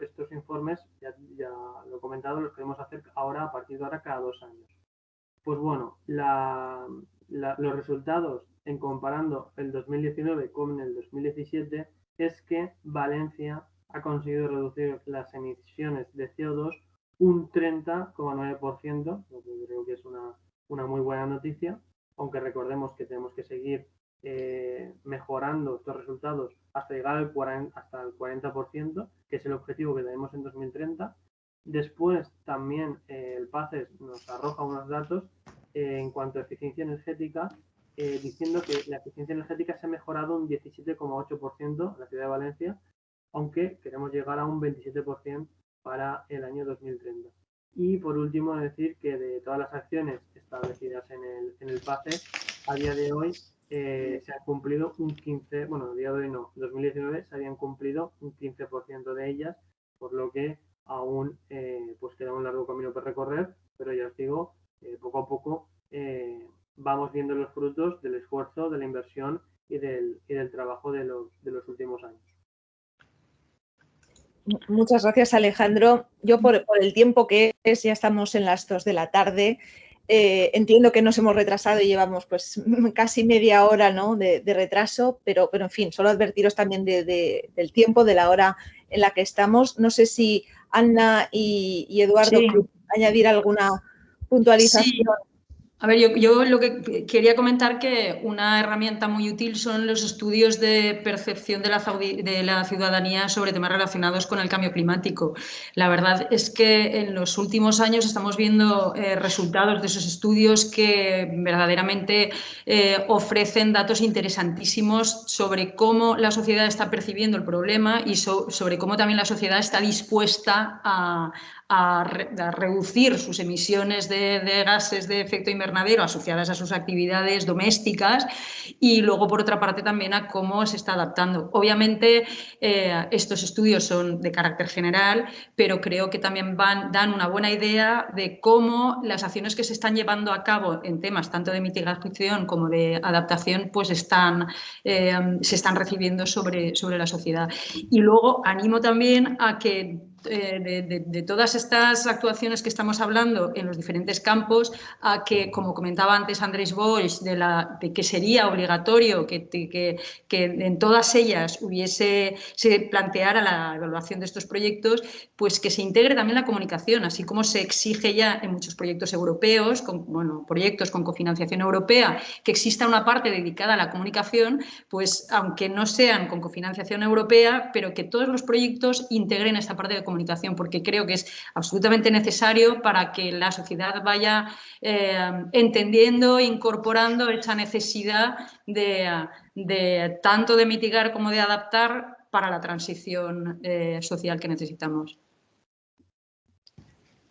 estos informes, ya lo he comentado, los queremos hacer ahora, a partir de ahora, cada 2 años. Pues bueno, los resultados en comparando el 2019 con el 2017 es que Valencia ha conseguido reducir las emisiones de CO2 un 30,9%, lo que creo que es una muy buena noticia, aunque recordemos que tenemos que seguir mejorando estos resultados hasta llegar hasta el 40%, que es el objetivo que tenemos en 2030. Después también el PACES nos arroja unos datos en cuanto a eficiencia energética, diciendo que la eficiencia energética se ha mejorado un 17,8% en la ciudad de Valencia, aunque queremos llegar a un 27% para el año 2030. Y por último, decir que de todas las acciones establecidas en el PACES, a día de hoy se han cumplido un 15%, bueno, a día de hoy no, en 2019 se habían cumplido un 15% de ellas, por lo que aún pues queda un largo camino por recorrer, pero ya os digo, poco a poco vamos viendo los frutos del esfuerzo, de la inversión y del trabajo de los últimos años. Muchas gracias, Alejandro. Yo por el tiempo que es, ya estamos en las 2 de la tarde. Entiendo que nos hemos retrasado y llevamos pues casi media hora, ¿no?, de retraso, pero en fin, solo advertiros también del tiempo, de la hora en la que estamos. No sé si Anna y Eduardo quieren añadir alguna puntualización. Sí. A ver, yo lo que quería comentar, que una herramienta muy útil son los estudios de percepción de la ciudadanía sobre temas relacionados con el cambio climático. La verdad es que en los últimos años estamos viendo resultados de esos estudios que verdaderamente ofrecen datos interesantísimos sobre cómo la sociedad está percibiendo el problema y sobre cómo también la sociedad está dispuesta a reducir sus emisiones de gases de efecto invernadero asociadas a sus actividades domésticas, y luego, por otra parte, también a cómo se está adaptando. Obviamente, estos estudios son de carácter general, pero creo que también dan una buena idea de cómo las acciones que se están llevando a cabo en temas tanto de mitigación como de adaptación pues se están recibiendo sobre la sociedad. Y luego animo también a que de todas estas actuaciones que estamos hablando en los diferentes campos a que, como comentaba antes Andrés Boix, de que sería obligatorio que en todas ellas se planteara la evaluación de estos proyectos, pues que se integre también la comunicación, así como se exige ya en muchos proyectos europeos, proyectos con cofinanciación europea, que exista una parte dedicada a la comunicación, pues aunque no sean con cofinanciación europea, pero que todos los proyectos integren esta parte de comunicación, porque creo que es absolutamente necesario para que la sociedad vaya entendiendo e incorporando esa necesidad de tanto de mitigar como de adaptar para la transición social que necesitamos.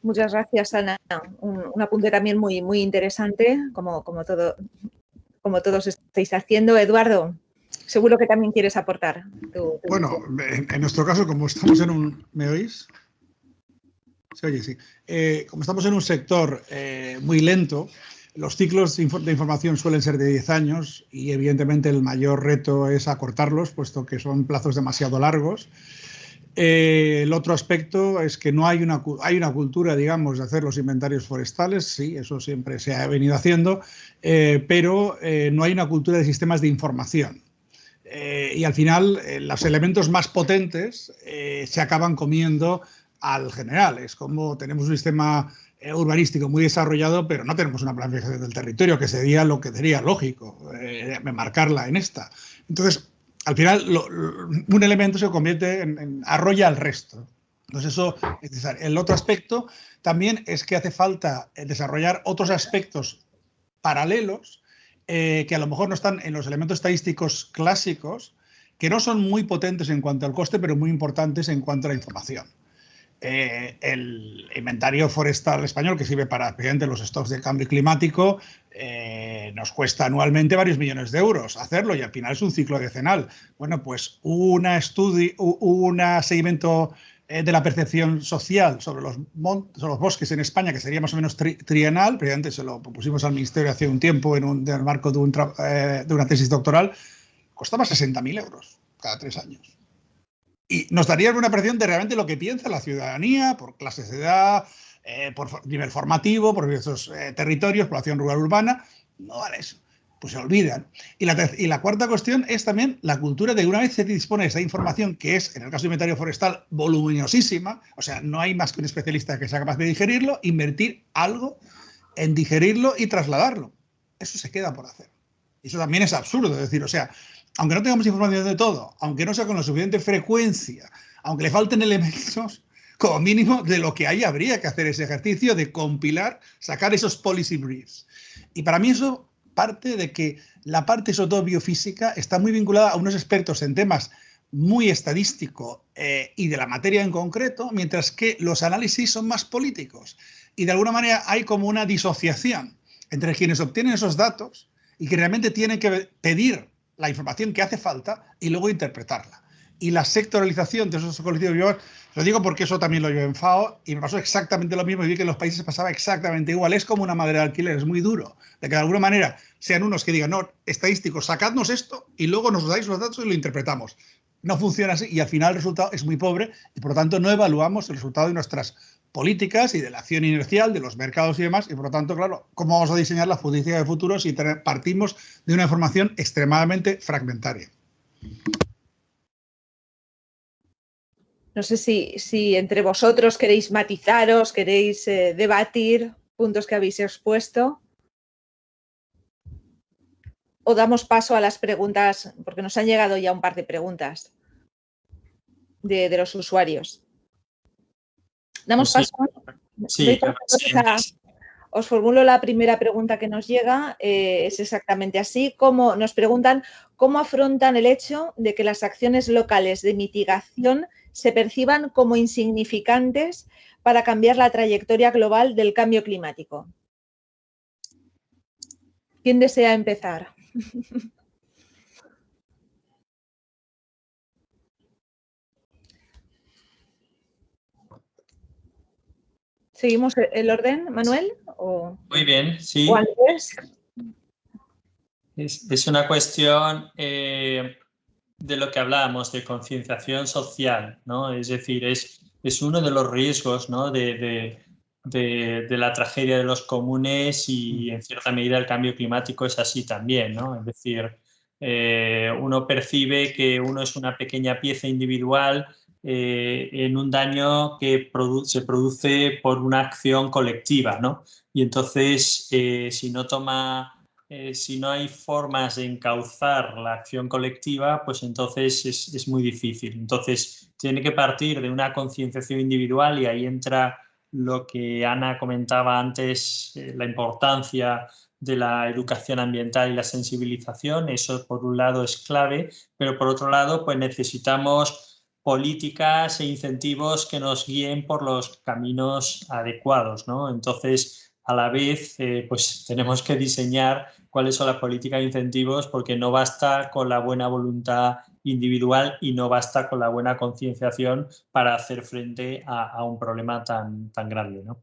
Muchas gracias, Ana. Un apunte también muy, muy interesante, como todos estáis haciendo. Eduardo, seguro que también quieres aportar. Bueno, en nuestro caso, como estamos en un... ¿Me oís? Se oye, sí. Como estamos en un sector muy lento, los ciclos de información suelen ser de 10 años y evidentemente el mayor reto es acortarlos, puesto que son plazos demasiado largos. El otro aspecto es que no hay una cultura, digamos, de hacer los inventarios forestales, sí, eso siempre se ha venido haciendo, pero no hay una cultura de sistemas de información. Y al final los elementos más potentes se acaban comiendo al general. Es como tenemos un sistema urbanístico muy desarrollado, pero no tenemos una planificación del territorio, que sería lo que sería lógico, marcarla en esta. Entonces, al final, un elemento se convierte arrolla al resto. Entonces, eso es necesario. El otro aspecto también es que hace falta desarrollar otros aspectos paralelos que a lo mejor no están en los elementos estadísticos clásicos, que no son muy potentes en cuanto al coste, pero muy importantes en cuanto a la información. El inventario forestal español, que sirve para precisamente los stocks de cambio climático, nos cuesta anualmente varios millones de euros hacerlo y al final es un ciclo decenal. Bueno, pues un seguimiento de la percepción social sobre los bosques en España, que sería más o menos trienal, precisamente se lo propusimos al Ministerio hace un tiempo en el marco de una tesis doctoral, costaba 60.000 euros cada 3 años. Y nos daría una percepción de realmente lo que piensa la ciudadanía por clases de edad, por nivel formativo, por diversos territorios, población rural urbana. No vale eso. Pues se olvidan. Y la cuarta cuestión es también la cultura de una vez se dispone de esa información, que es, en el caso de inventario forestal, voluminosísima, o sea, no hay más que un especialista que sea capaz de digerirlo, invertir algo en digerirlo y trasladarlo. Eso se queda por hacer. Eso también es absurdo, es decir, o sea, aunque no tengamos información de todo, aunque no sea con la suficiente frecuencia, aunque le falten elementos, como mínimo de lo que hay habría que hacer ese ejercicio de compilar, sacar esos policy briefs. Y para mí eso parte de que la parte sobre todo biofísica está muy vinculada a unos expertos en temas muy estadísticos y de la materia en concreto, mientras que los análisis son más políticos. Y de alguna manera hay como una disociación entre quienes obtienen esos datos y que realmente tienen que pedir la información que hace falta y luego interpretarla. Y la sectorialización de esos colectivos biólogos, lo digo porque eso también lo llevo en FAO y me pasó exactamente lo mismo y vi que en los países pasaba exactamente igual. Es como una madera de alquiler, es muy duro, de que de alguna manera sean unos que digan, no, estadísticos, sacadnos esto y luego nos dais los datos y lo interpretamos. No funciona así y al final el resultado es muy pobre y por lo tanto no evaluamos el resultado de nuestras políticas y de la acción inercial de los mercados y demás y por lo tanto, claro, ¿cómo vamos a diseñar la política de futuro si partimos de una información extremadamente fragmentaria? No sé si entre vosotros queréis matizaros, queréis debatir puntos que habéis expuesto o damos paso a las preguntas, porque nos han llegado ya un par de preguntas de los usuarios. ¿Damos paso? Sí. Os formulo la primera pregunta que nos llega, es exactamente así. Nos preguntan cómo afrontan el hecho de que las acciones locales de mitigación se perciban como insignificantes para cambiar la trayectoria global del cambio climático. ¿Quién desea empezar? ¿Seguimos el orden, Manuel? Muy bien, sí. ¿O Andrés? Es una cuestión de lo que hablábamos, de concienciación social, ¿no? Es decir, es es uno de los riesgos, ¿no? de la tragedia de los comunes, y en cierta medida el cambio climático es así también, ¿no? Es decir, uno percibe que uno es una pequeña pieza individual en un daño que se produce por una acción colectiva, ¿no? Y entonces, si no hay formas de encauzar la acción colectiva, pues entonces es muy difícil. Entonces, tiene que partir de una concienciación individual, y ahí entra lo que Ana comentaba antes, la importancia de la educación ambiental y la sensibilización. Eso por un lado es clave, pero por otro lado pues necesitamos políticas e incentivos que nos guíen por los caminos adecuados, ¿no? Entonces, a la vez, pues tenemos que diseñar cuáles son las políticas de incentivos, porque no basta con la buena voluntad individual y no basta con la buena concienciación para hacer frente a un problema tan grande, ¿no?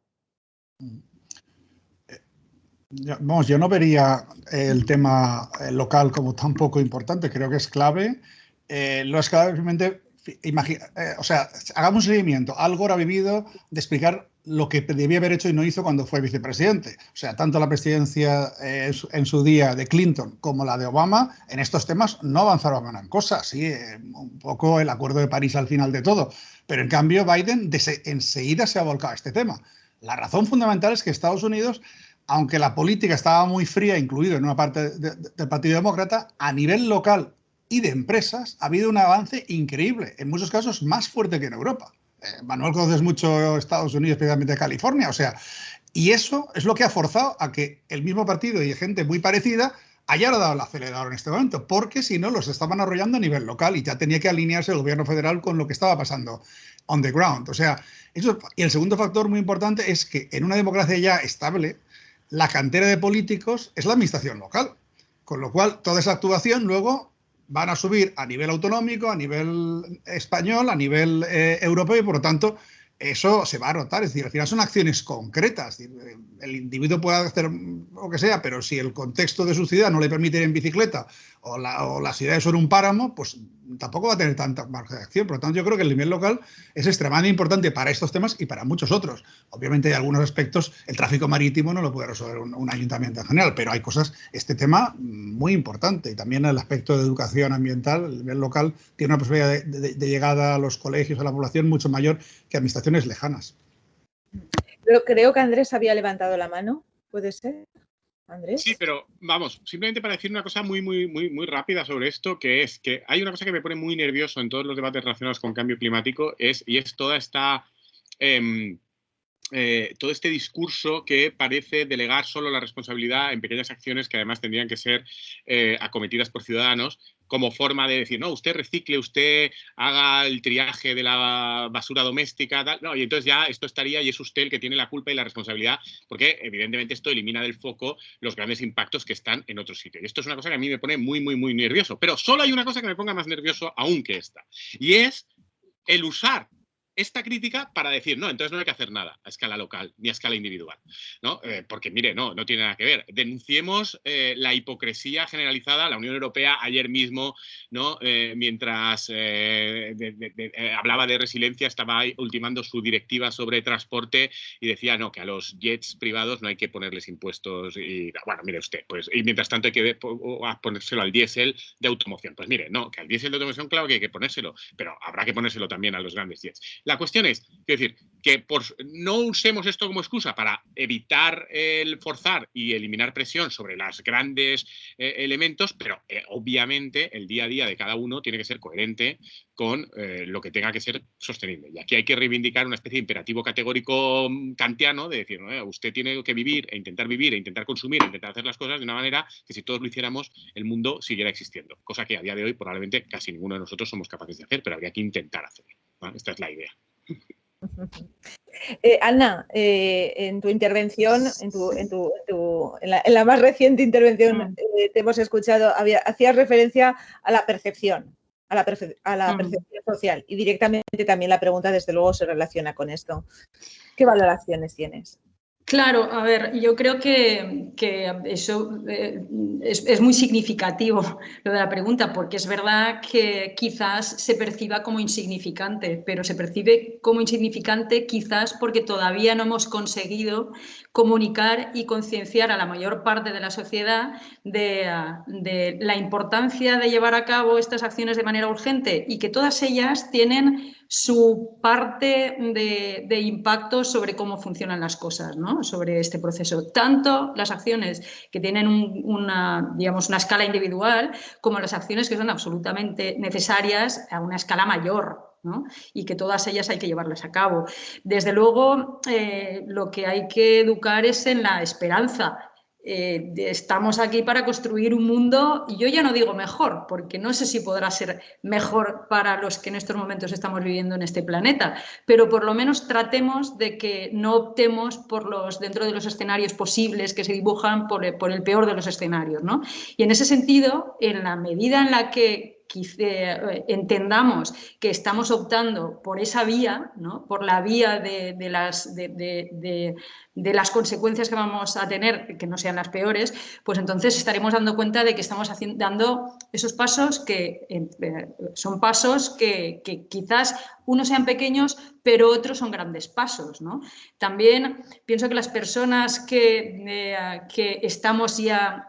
Yo no vería el tema local como tan poco importante, creo que es clave. Lo es clave simplemente, hagamos un seguimiento. Al Gore ha vivido de explicar lo que debía haber hecho y no hizo cuando fue vicepresidente. O sea, tanto la presidencia en su día de Clinton como la de Obama, en estos temas no avanzaron en cosas. Sí, un poco el Acuerdo de París al final de todo. Pero en cambio Biden enseguida se ha volcado a este tema. La razón fundamental es que Estados Unidos, aunque la política estaba muy fría, incluido en una parte del Partido Demócrata, a nivel local y de empresas ha habido un avance increíble, en muchos casos más fuerte que en Europa. Manuel, conoces mucho Estados Unidos, especialmente California, o sea, y eso es lo que ha forzado a que el mismo partido y gente muy parecida haya dado el acelerador en este momento, porque si no los estaban arrollando a nivel local y ya tenía que alinearse el gobierno federal con lo que estaba pasando on the ground. O sea, eso, y el segundo factor muy importante es que en una democracia ya estable, la cantera de políticos es la administración local, con lo cual toda esa actuación luego van a subir a nivel autonómico, a nivel español, a nivel europeo, y por lo tanto eso se va a notar. Es decir, al final son acciones concretas. El individuo puede hacer lo que sea, pero si el contexto de su ciudad no le permite ir en bicicleta o las ciudades son un páramo, pues tampoco va a tener tanta margen de acción. Por lo tanto, yo creo que el nivel local es extremadamente importante para estos temas y para muchos otros. Obviamente, hay algunos aspectos, el tráfico marítimo no lo puede resolver un ayuntamiento en general, pero hay cosas, este tema muy importante. Y también el aspecto de educación ambiental, el nivel local tiene una posibilidad de llegada a los colegios, a la población, mucho mayor que administraciones lejanas. Creo que Andrés había levantado la mano, ¿puede ser? ¿Andrés? Sí, pero vamos, simplemente para decir una cosa muy rápida sobre esto, que es que hay una cosa que me pone muy nervioso en todos los debates relacionados con cambio climático, y es toda esta todo este discurso que parece delegar solo la responsabilidad en pequeñas acciones que además tendrían que ser acometidas por ciudadanos, como forma de decir, no, usted recicle, usted haga el triaje de la basura doméstica, tal, no, y entonces ya esto estaría y es usted el que tiene la culpa y la responsabilidad, porque evidentemente esto elimina del foco los grandes impactos que están en otro sitio. Y esto es una cosa que a mí me pone muy nervioso, pero solo hay una cosa que me ponga más nervioso aún que esta, y es el usar esta crítica para decir, no, entonces no hay que hacer nada a escala local ni a escala individual, ¿no? Porque, mire, no tiene nada que ver. Denunciemos la hipocresía generalizada. La Unión Europea ayer mismo, ¿no? Mientras hablaba de resiliencia, estaba ultimando su directiva sobre transporte y decía, no, que a los jets privados no hay que ponerles impuestos. Y, bueno, mire usted, pues, y mientras tanto hay que ponérselo al diésel de automoción. Pues mire, no, que al diésel de automoción, claro que hay que ponérselo, pero habrá que ponérselo también a los grandes jets. La cuestión es, quiero decir, que no usemos esto como excusa para evitar el forzar y eliminar presión sobre los grandes elementos, pero obviamente el día a día de cada uno tiene que ser coherente con lo que tenga que ser sostenible. Y aquí hay que reivindicar una especie de imperativo categórico kantiano de decir, ¿no? Usted tiene que vivir e intentar consumir, e intentar hacer las cosas de una manera que si todos lo hiciéramos, el mundo siguiera existiendo. Cosa que a día de hoy probablemente casi ninguno de nosotros somos capaces de hacer, pero habría que intentar hacerlo. ¿Vale? Esta es la idea. Ana, en tu intervención, en la más reciente intervención te hemos escuchado, hacías referencia a la percepción, a la percepción social, y directamente también la pregunta desde luego se relaciona con esto. ¿Qué valoraciones tienes? Claro, a ver, yo creo que eso es muy significativo lo de la pregunta, porque es verdad que quizás se perciba como insignificante, pero se percibe como insignificante quizás porque todavía no hemos conseguido comunicar y concienciar a la mayor parte de la sociedad de la importancia de llevar a cabo estas acciones de manera urgente y que todas ellas tienen su parte de impacto sobre cómo funcionan las cosas, ¿no? Sobre este proceso. Tanto las acciones que tienen una escala individual como las acciones que son absolutamente necesarias a una escala mayor, ¿no? Y que todas ellas hay que llevarlas a cabo. Desde luego, lo que hay que educar es en la esperanza. Estamos aquí para construir un mundo, y yo ya no digo mejor, porque no sé si podrá ser mejor para los que en estos momentos estamos viviendo en este planeta, pero por lo menos tratemos de que no optemos dentro de los escenarios posibles que se dibujan por el peor de los escenarios, ¿no? Y en ese sentido, en la medida en la que entendamos que estamos optando por esa vía, ¿no? Por la vía de las consecuencias que vamos a tener, que no sean las peores, pues entonces estaremos dando cuenta de que estamos dando esos pasos que son pasos que quizás unos sean pequeños, pero otros son grandes pasos, ¿no? También pienso que las personas que estamos ya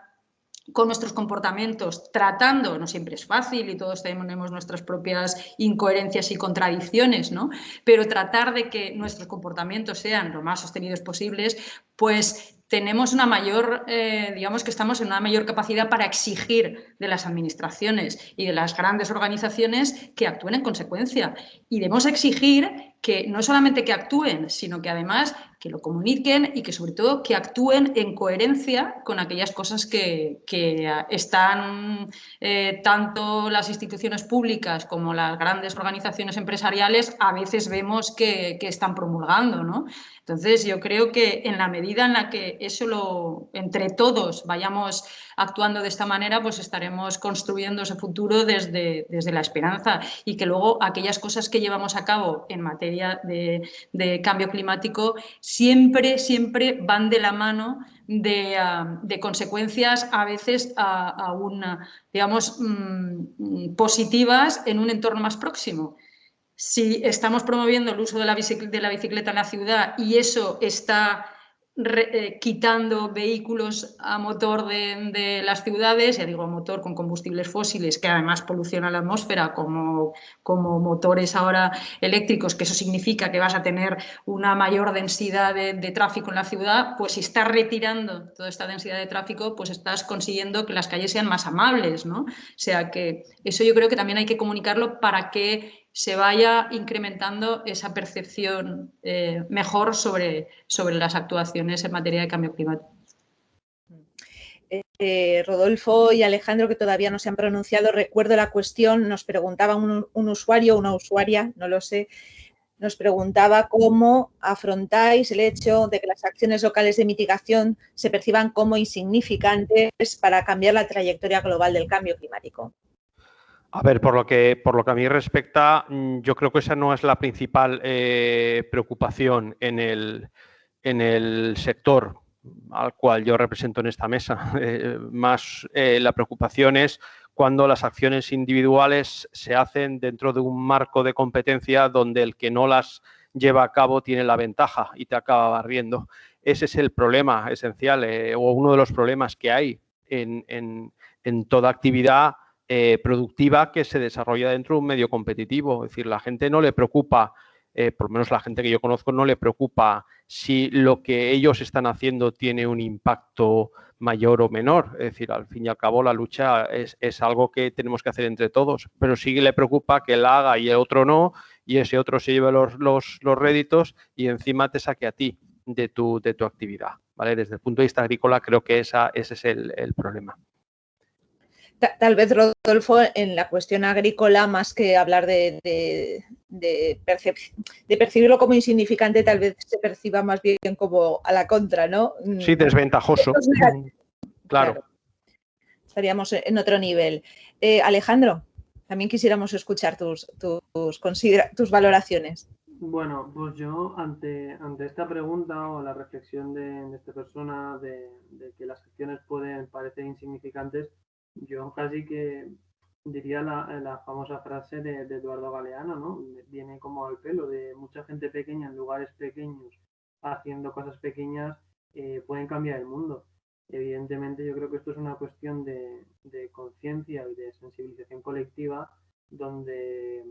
con nuestros comportamientos, tratando, no siempre es fácil y todos tenemos nuestras propias incoherencias y contradicciones, ¿no? Pero tratar de que nuestros comportamientos sean lo más sostenidos posibles, pues tenemos una mayor, digamos que estamos en una mayor capacidad para exigir de las administraciones y de las grandes organizaciones que actúen en consecuencia. Y debemos exigir que no solamente que actúen, sino que además que lo comuniquen y que sobre todo que actúen en coherencia con aquellas cosas que están tanto las instituciones públicas como las grandes organizaciones empresariales a veces vemos que están promulgando, ¿no? Entonces, yo creo que en la medida en la que eso entre todos vayamos actuando de esta manera, pues estaremos construyendo ese futuro desde la esperanza y que luego aquellas cosas que llevamos a cabo en materia de cambio climático siempre van de la mano de consecuencias a veces aún, digamos, positivas en un entorno más próximo. Si estamos promoviendo el uso de la bicicleta en la ciudad y eso está quitando vehículos a motor de las ciudades, ya digo a motor con combustibles fósiles que además polucionan la atmósfera como motores ahora eléctricos, que eso significa que vas a tener una mayor densidad de tráfico en la ciudad, pues si estás retirando toda esta densidad de tráfico, pues estás consiguiendo que las calles sean más amables, ¿no? O sea que eso yo creo que también hay que comunicarlo para que se vaya incrementando esa percepción mejor sobre las actuaciones en materia de cambio climático. Rodolfo y Alejandro, que todavía no se han pronunciado, recuerdo la cuestión, nos preguntaba un usuario, una usuaria, no lo sé, nos preguntaba cómo afrontáis el hecho de que las acciones locales de mitigación se perciban como insignificantes para cambiar la trayectoria global del cambio climático. A ver, por lo que a mí respecta, yo creo que esa no es la principal preocupación en el sector al cual yo represento en esta mesa. Más la preocupación es cuando las acciones individuales se hacen dentro de un marco de competencia donde el que no las lleva a cabo tiene la ventaja y te acaba barriendo. Ese es el problema esencial o uno de los problemas que hay en toda actividad productiva que se desarrolla dentro de un medio competitivo. Es decir, la gente no le preocupa, por lo menos la gente que yo conozco, no le preocupa si lo que ellos están haciendo tiene un impacto mayor o menor. Es decir, al fin y al cabo la lucha es algo que tenemos que hacer entre todos, pero sí le preocupa que él haga y el otro no, y ese otro se lleve los réditos y encima te saque a ti de tu actividad, ¿vale? Desde el punto de vista agrícola creo que ese es el problema. Tal vez, Rodolfo, en la cuestión agrícola, más que hablar de percibirlo como insignificante, tal vez se perciba más bien como a la contra, ¿no? Sí, desventajoso. Claro. Estaríamos en otro nivel. Alejandro, también quisiéramos escuchar tus valoraciones. Bueno, pues yo ante esta pregunta o la reflexión de esta persona de que las acciones pueden parecer insignificantes, yo casi que diría la famosa frase de Eduardo Galeano, ¿no? Viene como al pelo de mucha gente pequeña en lugares pequeños haciendo cosas pequeñas pueden cambiar el mundo. Evidentemente yo creo que esto es una cuestión de conciencia y de sensibilización colectiva donde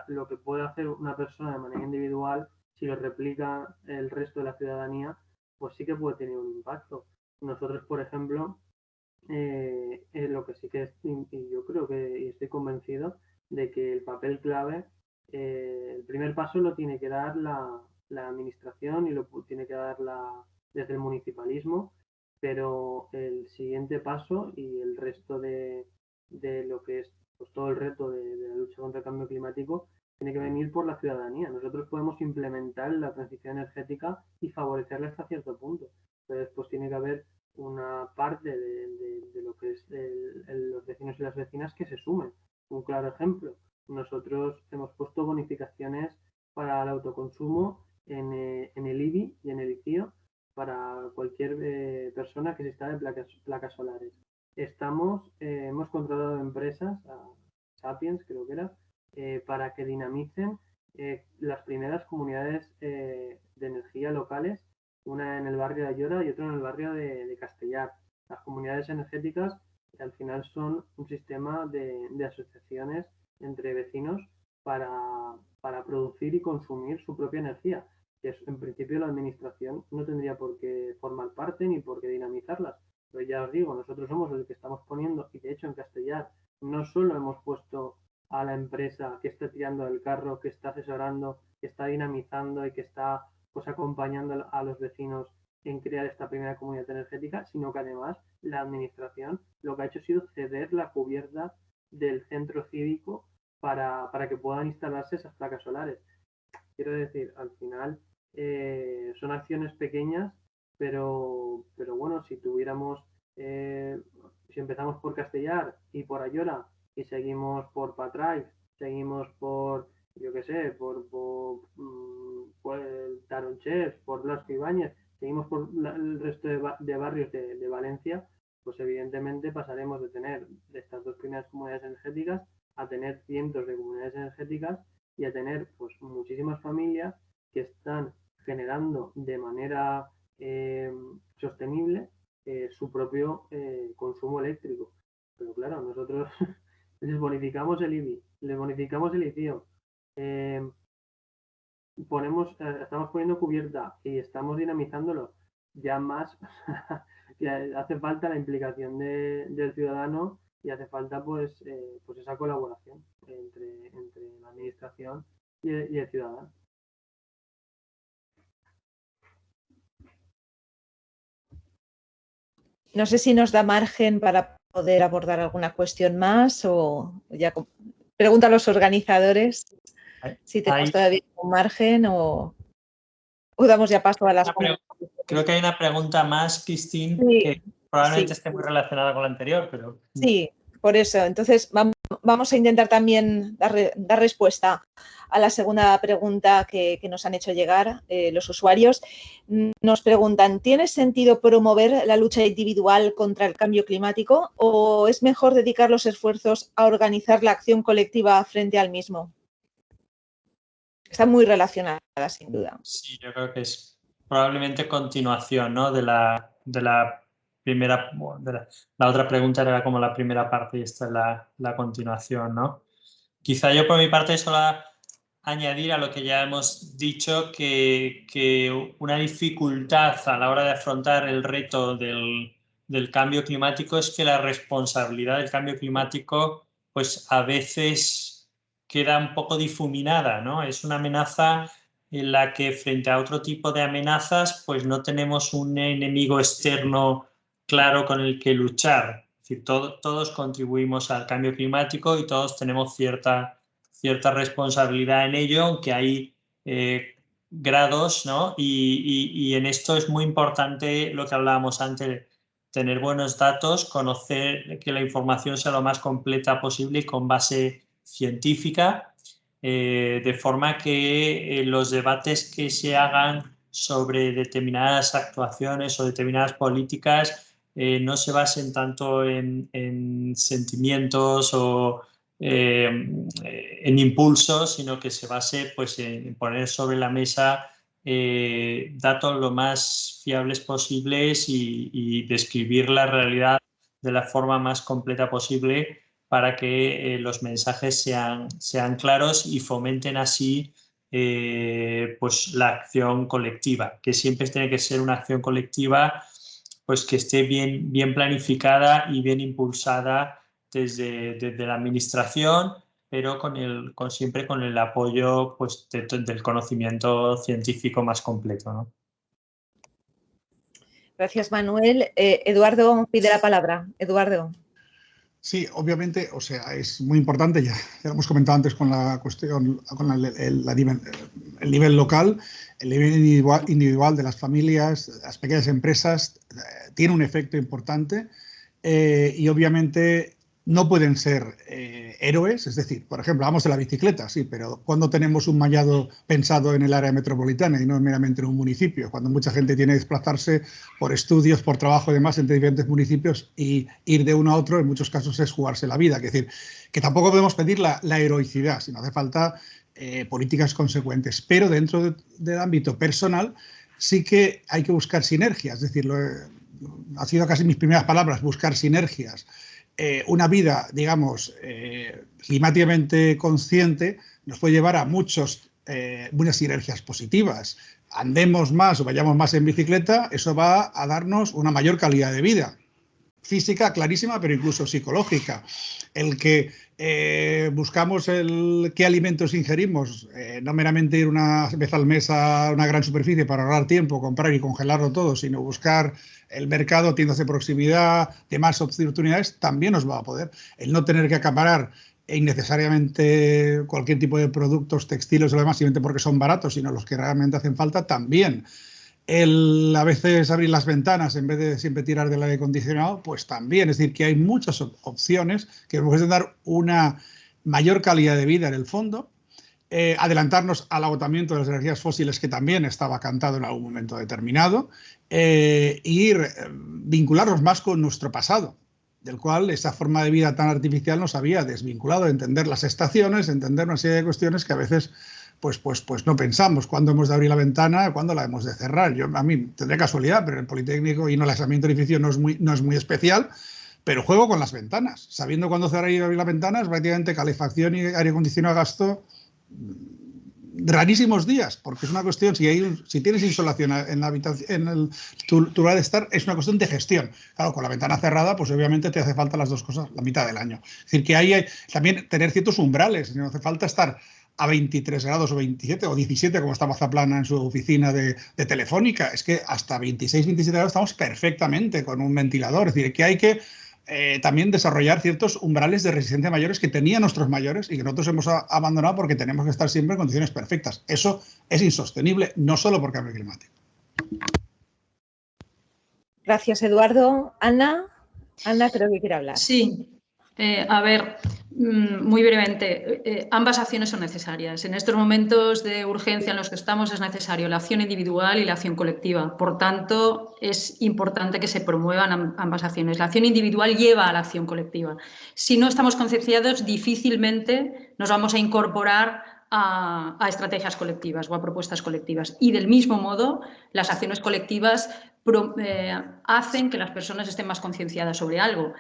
lo que puede hacer una persona de manera individual, si lo replica el resto de la ciudadanía, pues sí que puede tener un impacto. Nosotros, por ejemplo, lo que sí que y yo creo que y estoy convencido de que el papel clave, el primer paso lo tiene que dar la administración y lo tiene que dar desde el municipalismo, pero el siguiente paso y el resto de lo que es pues todo el reto de la lucha contra el cambio climático tiene que venir por la ciudadanía. Nosotros podemos implementar la transición energética y favorecerla hasta cierto punto, pero después tiene que haber una parte de lo que es los vecinos y las vecinas que se sumen. Un claro ejemplo, nosotros hemos puesto bonificaciones para el autoconsumo en el IBI y en el ICIO para cualquier persona que se instale placas solares. Hemos contratado empresas, a Sapiens creo que era, para que dinamicen las primeras comunidades de energía locales, una en el barrio de Ayora y otra en el barrio de Castellar. Las comunidades energéticas al final son un sistema de asociaciones entre vecinos para producir y consumir su propia energía, que en principio la administración no tendría por qué formar parte ni por qué dinamizarlas. Pero ya os digo, nosotros somos los que estamos poniendo, y de hecho en Castellar no solo hemos puesto a la empresa que está tirando el carro, que está asesorando, que está dinamizando y que está pues acompañando a los vecinos en crear esta primera comunidad energética, sino que además la administración lo que ha hecho ha sido ceder la cubierta del centro cívico para que puedan instalarse esas placas solares. Quiero decir, al final son acciones pequeñas, pero bueno, si tuviéramos, si empezamos por Castellar y por Ayora y seguimos por Patrais, seguimos por, yo qué sé, por Taronchés, por Blasco Ibáñez, seguimos por el resto de barrios de Valencia, pues evidentemente pasaremos de tener de estas dos primeras comunidades energéticas a tener cientos de comunidades energéticas y a tener pues muchísimas familias que están generando de manera sostenible su propio consumo eléctrico. Pero claro, nosotros les bonificamos el IBI, les bonificamos el ICIO, estamos poniendo cubierta y estamos dinamizándolo. Ya más hace falta la implicación del ciudadano y hace falta pues esa colaboración entre la administración y el ciudadano. No sé si nos da margen para poder abordar alguna cuestión más o ya pregunta a los organizadores si tenemos todavía un margen o damos ya paso a las preguntas. Creo que hay una pregunta más, Christine, sí, que probablemente esté muy relacionada con la anterior, pero... Sí, por eso. Entonces vamos a intentar también dar respuesta a la segunda pregunta que nos han hecho llegar los usuarios. Nos preguntan, ¿tiene sentido promover la lucha individual contra el cambio climático o es mejor dedicar los esfuerzos a organizar la acción colectiva frente al mismo? Está muy relacionada, sin duda. Sí, yo creo que es probablemente continuación, ¿no? de la primera, la otra pregunta era como la primera parte y esta es la continuación, ¿no? Quizá yo por mi parte solo añadir a lo que ya hemos dicho que una dificultad a la hora de afrontar el reto del cambio climático es que la responsabilidad del cambio climático pues a veces queda un poco difuminada, ¿no? Es una amenaza en la que frente a otro tipo de amenazas pues no tenemos un enemigo externo claro con el que luchar. Es decir, todos contribuimos al cambio climático y todos tenemos cierta responsabilidad en ello, aunque hay grados, ¿no? Y en esto es muy importante lo que hablábamos antes, tener buenos datos, conocer que la información sea lo más completa posible y con base científica. de forma que los debates que se hagan sobre determinadas actuaciones o determinadas políticas no se basen tanto en sentimientos o en impulsos, sino que se base pues, en poner sobre la mesa datos lo más fiables posibles y describir la realidad de la forma más completa posible para que los mensajes sean claros y fomenten así pues la acción colectiva, que siempre tiene que ser una acción colectiva pues que esté bien planificada y bien impulsada desde la administración, pero siempre con el apoyo pues, del conocimiento científico más completo, ¿no? Gracias, Manuel. Eduardo pide la palabra. Eduardo. Sí, obviamente, o sea, es muy importante, ya lo hemos comentado antes con la cuestión, con el nivel local, el nivel individual de las familias, las pequeñas empresas, tiene un efecto importante y obviamente no pueden ser héroes, es decir, por ejemplo, hablamos de la bicicleta, sí, pero cuando tenemos un mallado pensado en el área metropolitana y no meramente en un municipio, cuando mucha gente tiene que desplazarse por estudios, por trabajo y demás entre diferentes municipios y ir de uno a otro, en muchos casos es jugarse la vida, es decir, que tampoco podemos pedir la heroicidad, sino hace falta políticas consecuentes, pero dentro del ámbito personal sí que hay que buscar sinergias, es decir, ha sido casi mis primeras palabras, buscar sinergias. Una vida, digamos, climáticamente consciente nos puede llevar a muchas sinergias positivas. Andemos más o vayamos más en bicicleta, eso va a darnos una mayor calidad de vida. Física, clarísima, pero incluso psicológica. El que buscamos qué alimentos ingerimos, no meramente ir una vez al mes a una gran superficie para ahorrar tiempo, comprar y congelarlo todo, sino buscar el mercado, tiendas de proximidad, de más oportunidades, también nos va a poder. El no tener que acaparar innecesariamente cualquier tipo de productos textiles o demás, simplemente porque son baratos, sino los que realmente hacen falta, también. A veces abrir las ventanas en vez de siempre tirar del aire acondicionado, pues también. Es decir, que hay muchas opciones que nos pueden dar una mayor calidad de vida en el fondo, adelantarnos al agotamiento de las energías fósiles, que también estaba cantado en algún momento determinado, vincularnos más con nuestro pasado, del cual esa forma de vida tan artificial nos había desvinculado, entender las estaciones, entender una serie de cuestiones que a veces pues no pensamos cuándo hemos de abrir la ventana, cuándo la hemos de cerrar. A mí tendré casualidad, pero en el Politécnico y en el aislamiento de edificio no es muy especial, pero juego con las ventanas. Sabiendo cuándo cerrar y abrir las ventanas, prácticamente calefacción y aire acondicionado gasto rarísimos días, porque es una cuestión, si tienes insolación en la habitación, tu lugar de estar, es una cuestión de gestión. Claro, con la ventana cerrada, pues obviamente te hace falta las dos cosas la mitad del año. Es decir, que hay también tener ciertos umbrales, no hace falta estar a 23 grados o 27 o 17, como está Mazaplana en su oficina de Telefónica. Es que hasta 26, 27 grados estamos perfectamente con un ventilador. Es decir, que hay que también desarrollar ciertos umbrales de resistencia mayores que tenían nuestros mayores y que nosotros hemos abandonado porque tenemos que estar siempre en condiciones perfectas. Eso es insostenible, no solo por cambio climático. Gracias, Eduardo. Ana, creo que quiere hablar. Sí. A ver, muy brevemente, ambas acciones son necesarias. En estos momentos de urgencia en los que estamos es necesario la acción individual y la acción colectiva. Por tanto, es importante que se promuevan ambas acciones. La acción individual lleva a la acción colectiva. Si no estamos concienciados, difícilmente nos vamos a incorporar a estrategias colectivas o a propuestas colectivas. Y del mismo modo, las acciones colectivas hacen que las personas estén más concienciadas sobre algo.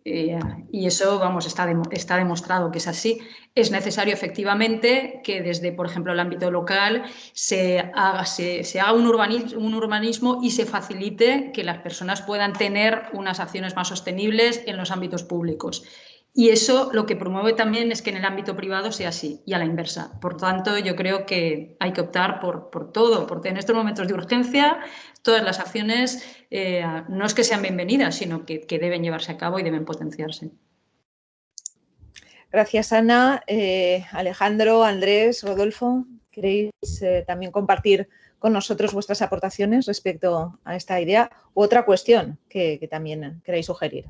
Y eso, vamos, está demostrado que es así. Es necesario, efectivamente, que desde, por ejemplo, el ámbito local se haga un urbanismo y se facilite que las personas puedan tener unas acciones más sostenibles en los ámbitos públicos. Y eso lo que promueve también es que en el ámbito privado sea así y a la inversa. Por tanto, yo creo que hay que optar por todo, porque en estos momentos de urgencia todas las acciones no es que sean bienvenidas, sino que deben llevarse a cabo y deben potenciarse. Gracias, Ana. Alejandro, Andrés, Rodolfo, ¿queréis también compartir con nosotros vuestras aportaciones respecto a esta idea u otra cuestión que también queréis sugerir?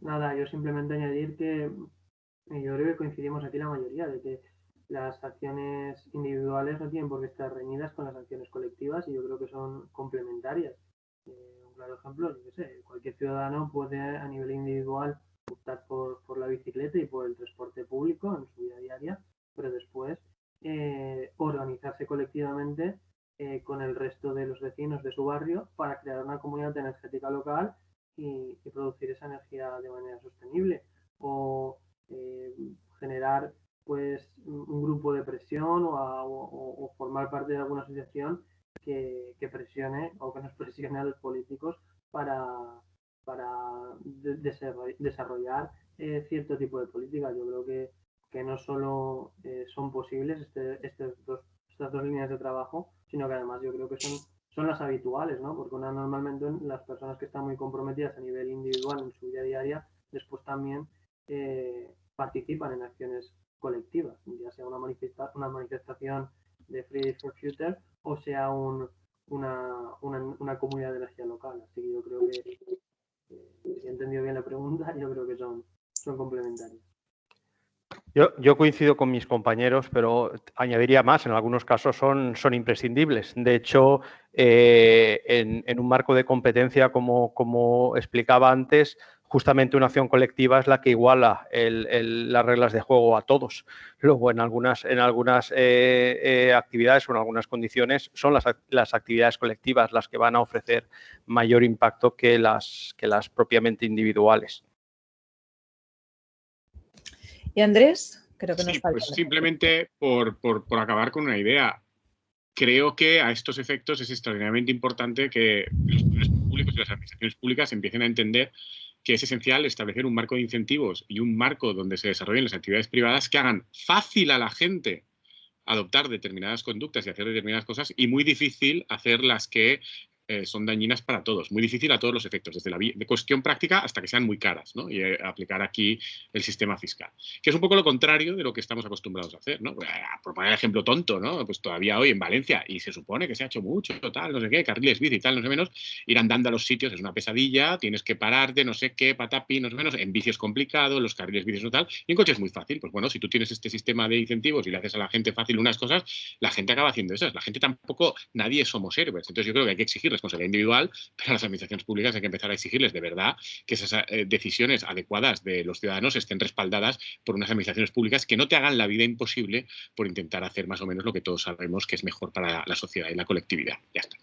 Nada, yo simplemente añadir que yo creo que coincidimos aquí la mayoría, de que las acciones individuales no tienen por qué estar reñidas con las acciones colectivas y yo creo que son complementarias. Un claro ejemplo, yo qué sé, cualquier ciudadano puede a nivel individual optar por la bicicleta y por el transporte público en su vida diaria, pero después organizarse colectivamente con el resto de los vecinos de su barrio para crear una comunidad energética local y producir esa energía de manera sostenible. O generar pues un grupo de presión o formar parte de alguna asociación que presione o que nos presione a los políticos para desarrollar cierto tipo de políticas. Yo creo que no solo son posibles estas dos líneas de trabajo, sino que además yo creo que son las habituales, ¿no? Porque normalmente las personas que están muy comprometidas a nivel individual en su vida diaria, después también participan en acciones colectivas, ya sea una manifestación de Fridays for Future o sea una comunidad de energía local. Así que yo creo que, si he entendido bien la pregunta, yo creo que son complementarios. Yo coincido con mis compañeros, pero añadiría más, en algunos casos son imprescindibles. De hecho, en un marco de competencia, como explicaba antes, justamente una acción colectiva es la que iguala las reglas de juego a todos. Luego, en algunas actividades o en algunas condiciones, son las actividades colectivas las que van a ofrecer mayor impacto que las propiamente individuales. ¿Y Andrés? Creo que nos Sí, falta. pues simplemente por acabar con una idea. Creo que a estos efectos es extraordinariamente importante que los poderes públicos y las administraciones públicas empiecen a entender que es esencial establecer un marco de incentivos y un marco donde se desarrollen las actividades privadas que hagan fácil a la gente adoptar determinadas conductas y hacer determinadas cosas y muy difícil hacer las que son dañinas para todos. Muy difícil a todos los efectos, desde la cuestión práctica hasta que sean muy caras, ¿no? Y aplicar aquí el sistema fiscal. Que es un poco lo contrario de lo que estamos acostumbrados a hacer, ¿no? Por poner el ejemplo tonto, ¿no? Pues todavía hoy en Valencia, y se supone que se ha hecho mucho, tal, no sé qué, carriles bici, tal, no sé menos, ir andando a los sitios es una pesadilla, tienes que pararte, no sé qué, patapi, no sé menos, en bici es complicado, los carriles bici no tal, y en coche es muy fácil. Pues bueno, si tú tienes este sistema de incentivos y le haces a la gente fácil unas cosas, la gente acaba haciendo esas. La gente tampoco, nadie somos héroes. Entonces yo creo que hay que exigir responsabilidad individual, pero a las administraciones públicas hay que empezar a exigirles de verdad que esas decisiones adecuadas de los ciudadanos estén respaldadas por unas administraciones públicas que no te hagan la vida imposible por intentar hacer más o menos lo que todos sabemos que es mejor para la sociedad y la colectividad. Ya está.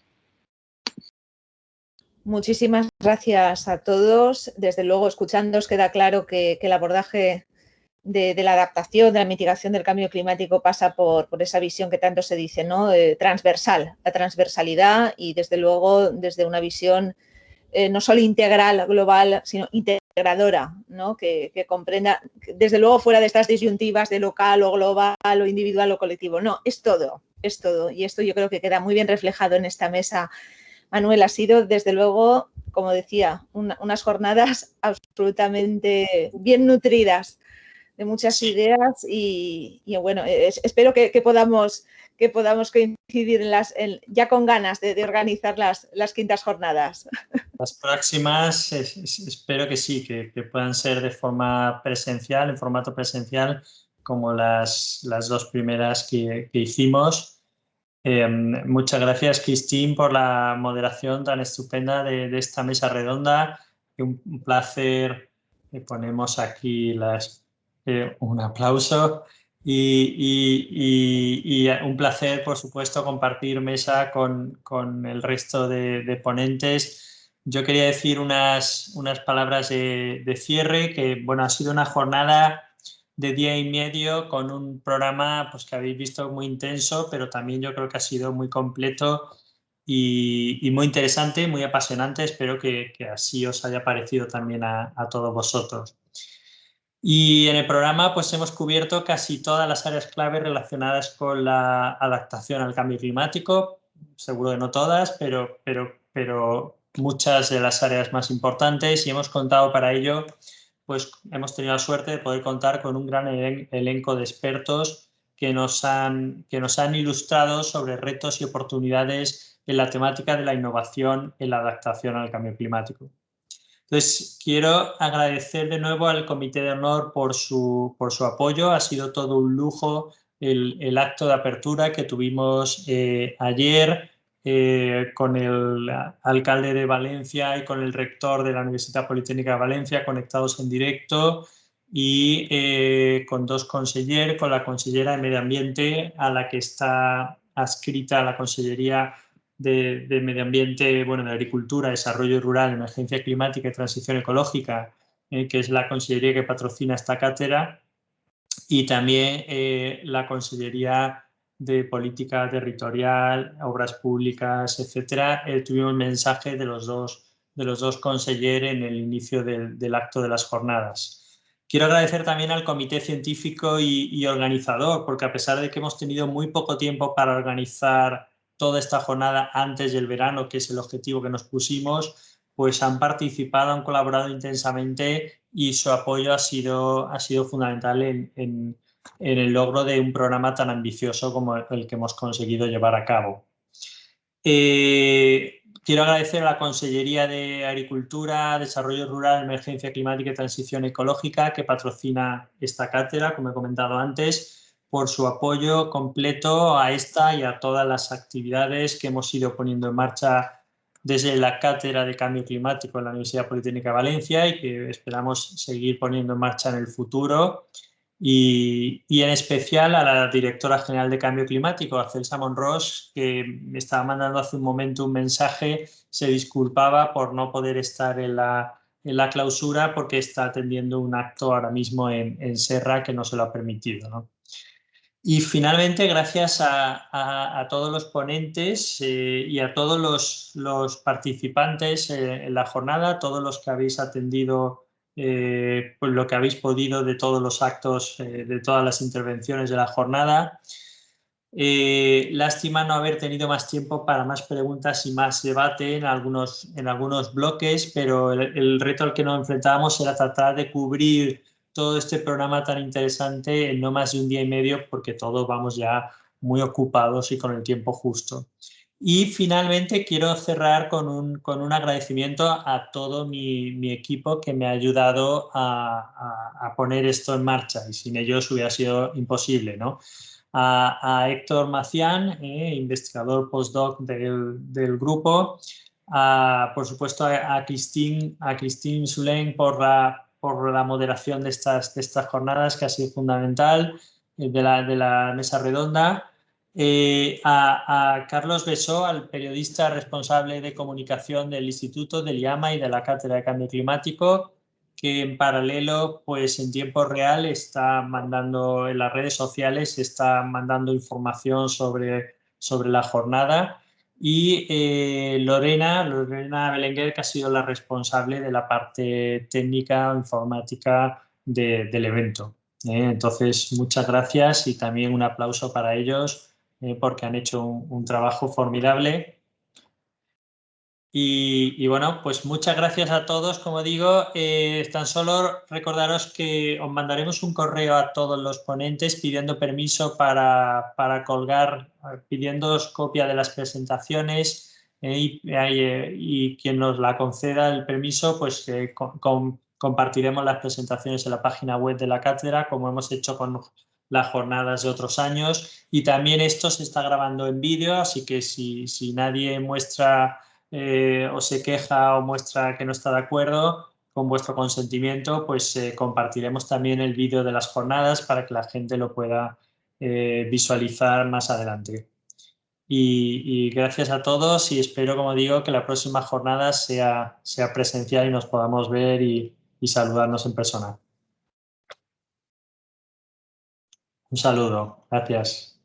Muchísimas gracias a todos. Desde luego, escuchándoos queda claro que el abordaje de la adaptación, de la mitigación del cambio climático pasa por esa visión que tanto se dice, ¿no? Transversal, la transversalidad y desde luego desde una visión no solo integral, global, sino integradora, ¿no? Que comprenda, desde luego fuera de estas disyuntivas de local o global o individual o colectivo. No, es todo, es todo. Y esto yo creo que queda muy bien reflejado en esta mesa. Manuel, ha sido desde luego, como decía, unas jornadas absolutamente bien nutridas de muchas ideas y bueno, espero que podamos coincidir ya con ganas de organizar las quintas jornadas. Las próximas espero que sí, que puedan ser de forma presencial, en formato presencial, como las dos primeras que hicimos. Muchas gracias, Christine, por la moderación tan estupenda de esta mesa redonda. Un placer. Ponemos aquí un aplauso y un placer, por supuesto, compartir mesa con el resto de ponentes. Yo quería decir unas palabras de cierre, que bueno, ha sido una jornada de día y medio con un programa pues, que habéis visto muy intenso, pero también yo creo que ha sido muy completo y muy interesante, muy apasionante. Espero que así os haya parecido también a todos vosotros. Y en el programa pues, hemos cubierto casi todas las áreas clave relacionadas con la adaptación al cambio climático, seguro que no todas, pero muchas de las áreas más importantes, y hemos contado para ello, pues hemos tenido la suerte de poder contar con un gran elenco de expertos que nos han ilustrado sobre retos y oportunidades en la temática de la innovación en la adaptación al cambio climático. Entonces, quiero agradecer de nuevo al Comité de Honor por su apoyo. Ha sido todo un lujo el acto de apertura que tuvimos ayer con el alcalde de Valencia y con el rector de la Universidad Politécnica de Valencia conectados en directo, y con dos consellers, con la consellera de Medio Ambiente, a la que está adscrita la Consellería de Medio Ambiente, bueno, de Agricultura, Desarrollo Rural, Emergencia Climática y Transición Ecológica, que es la consellería que patrocina esta cátedra, y también la Consellería de Política Territorial, Obras Públicas, etcétera. Tuvimos mensaje de los dos consejeros en el inicio del acto de las jornadas. Quiero agradecer también al comité científico y organizador, porque a pesar de que hemos tenido muy poco tiempo para organizar toda esta jornada antes del verano, que es el objetivo que nos pusimos, pues han participado, han colaborado intensamente y su apoyo ha sido fundamental en el logro de un programa tan ambicioso como el que hemos conseguido llevar a cabo. Quiero agradecer a la Consellería de Agricultura, Desarrollo Rural, Emergencia Climática y Transición Ecológica, que patrocina esta cátedra, como he comentado antes, por su apoyo completo a esta y a todas las actividades que hemos ido poniendo en marcha desde la Cátedra de Cambio Climático en la Universidad Politécnica de Valencia y que esperamos seguir poniendo en marcha en el futuro. Y en especial a la directora general de Cambio Climático, a Celsa Monros, que me estaba mandando hace un momento un mensaje, se disculpaba por no poder estar en la clausura porque está atendiendo un acto ahora mismo en Serra que no se lo ha permitido, ¿no? Y finalmente, gracias a todos los ponentes y a todos los participantes en la jornada, todos los que habéis atendido pues lo que habéis podido de todos los actos, de todas las intervenciones de la jornada. Lástima no haber tenido más tiempo para más preguntas y más debate en algunos bloques, pero el reto al que nos enfrentábamos era tratar de cubrir todo este programa tan interesante en no más de un día y medio, porque todos vamos ya muy ocupados y con el tiempo justo. Y finalmente quiero cerrar con un agradecimiento a todo mi equipo que me ha ayudado a poner esto en marcha, y sin ellos hubiera sido imposible, ¿no? A Héctor Macián, investigador postdoc del grupo, por supuesto a Christine Soulain por la moderación de estas jornadas, que ha sido fundamental, de la mesa redonda, a Carlos Besó, al periodista responsable de comunicación del Instituto, del IAMA y de la Cátedra de Cambio Climático, que en paralelo, pues en tiempo real, está mandando en las redes sociales, está mandando información sobre la jornada, y Lorena Belenguer, que ha sido la responsable de la parte técnica o informática del evento. Entonces, muchas gracias y también un aplauso para ellos porque han hecho un trabajo formidable. Y bueno, pues muchas gracias a todos. Como digo, tan solo recordaros que os mandaremos un correo a todos los ponentes pidiendo permiso para colgar, pidiéndoos copia de las presentaciones, y quien nos la conceda el permiso, pues compartiremos las presentaciones en la página web de la cátedra, como hemos hecho con las jornadas de otros años. Y también esto se está grabando en vídeo, así que si nadie muestra o se queja o muestra que no está de acuerdo, con vuestro consentimiento, pues compartiremos también el vídeo de las jornadas para que la gente lo pueda visualizar más adelante. Y gracias a todos, y espero, como digo, que la próxima jornada sea presencial y nos podamos ver y saludarnos en persona. Un saludo. Gracias.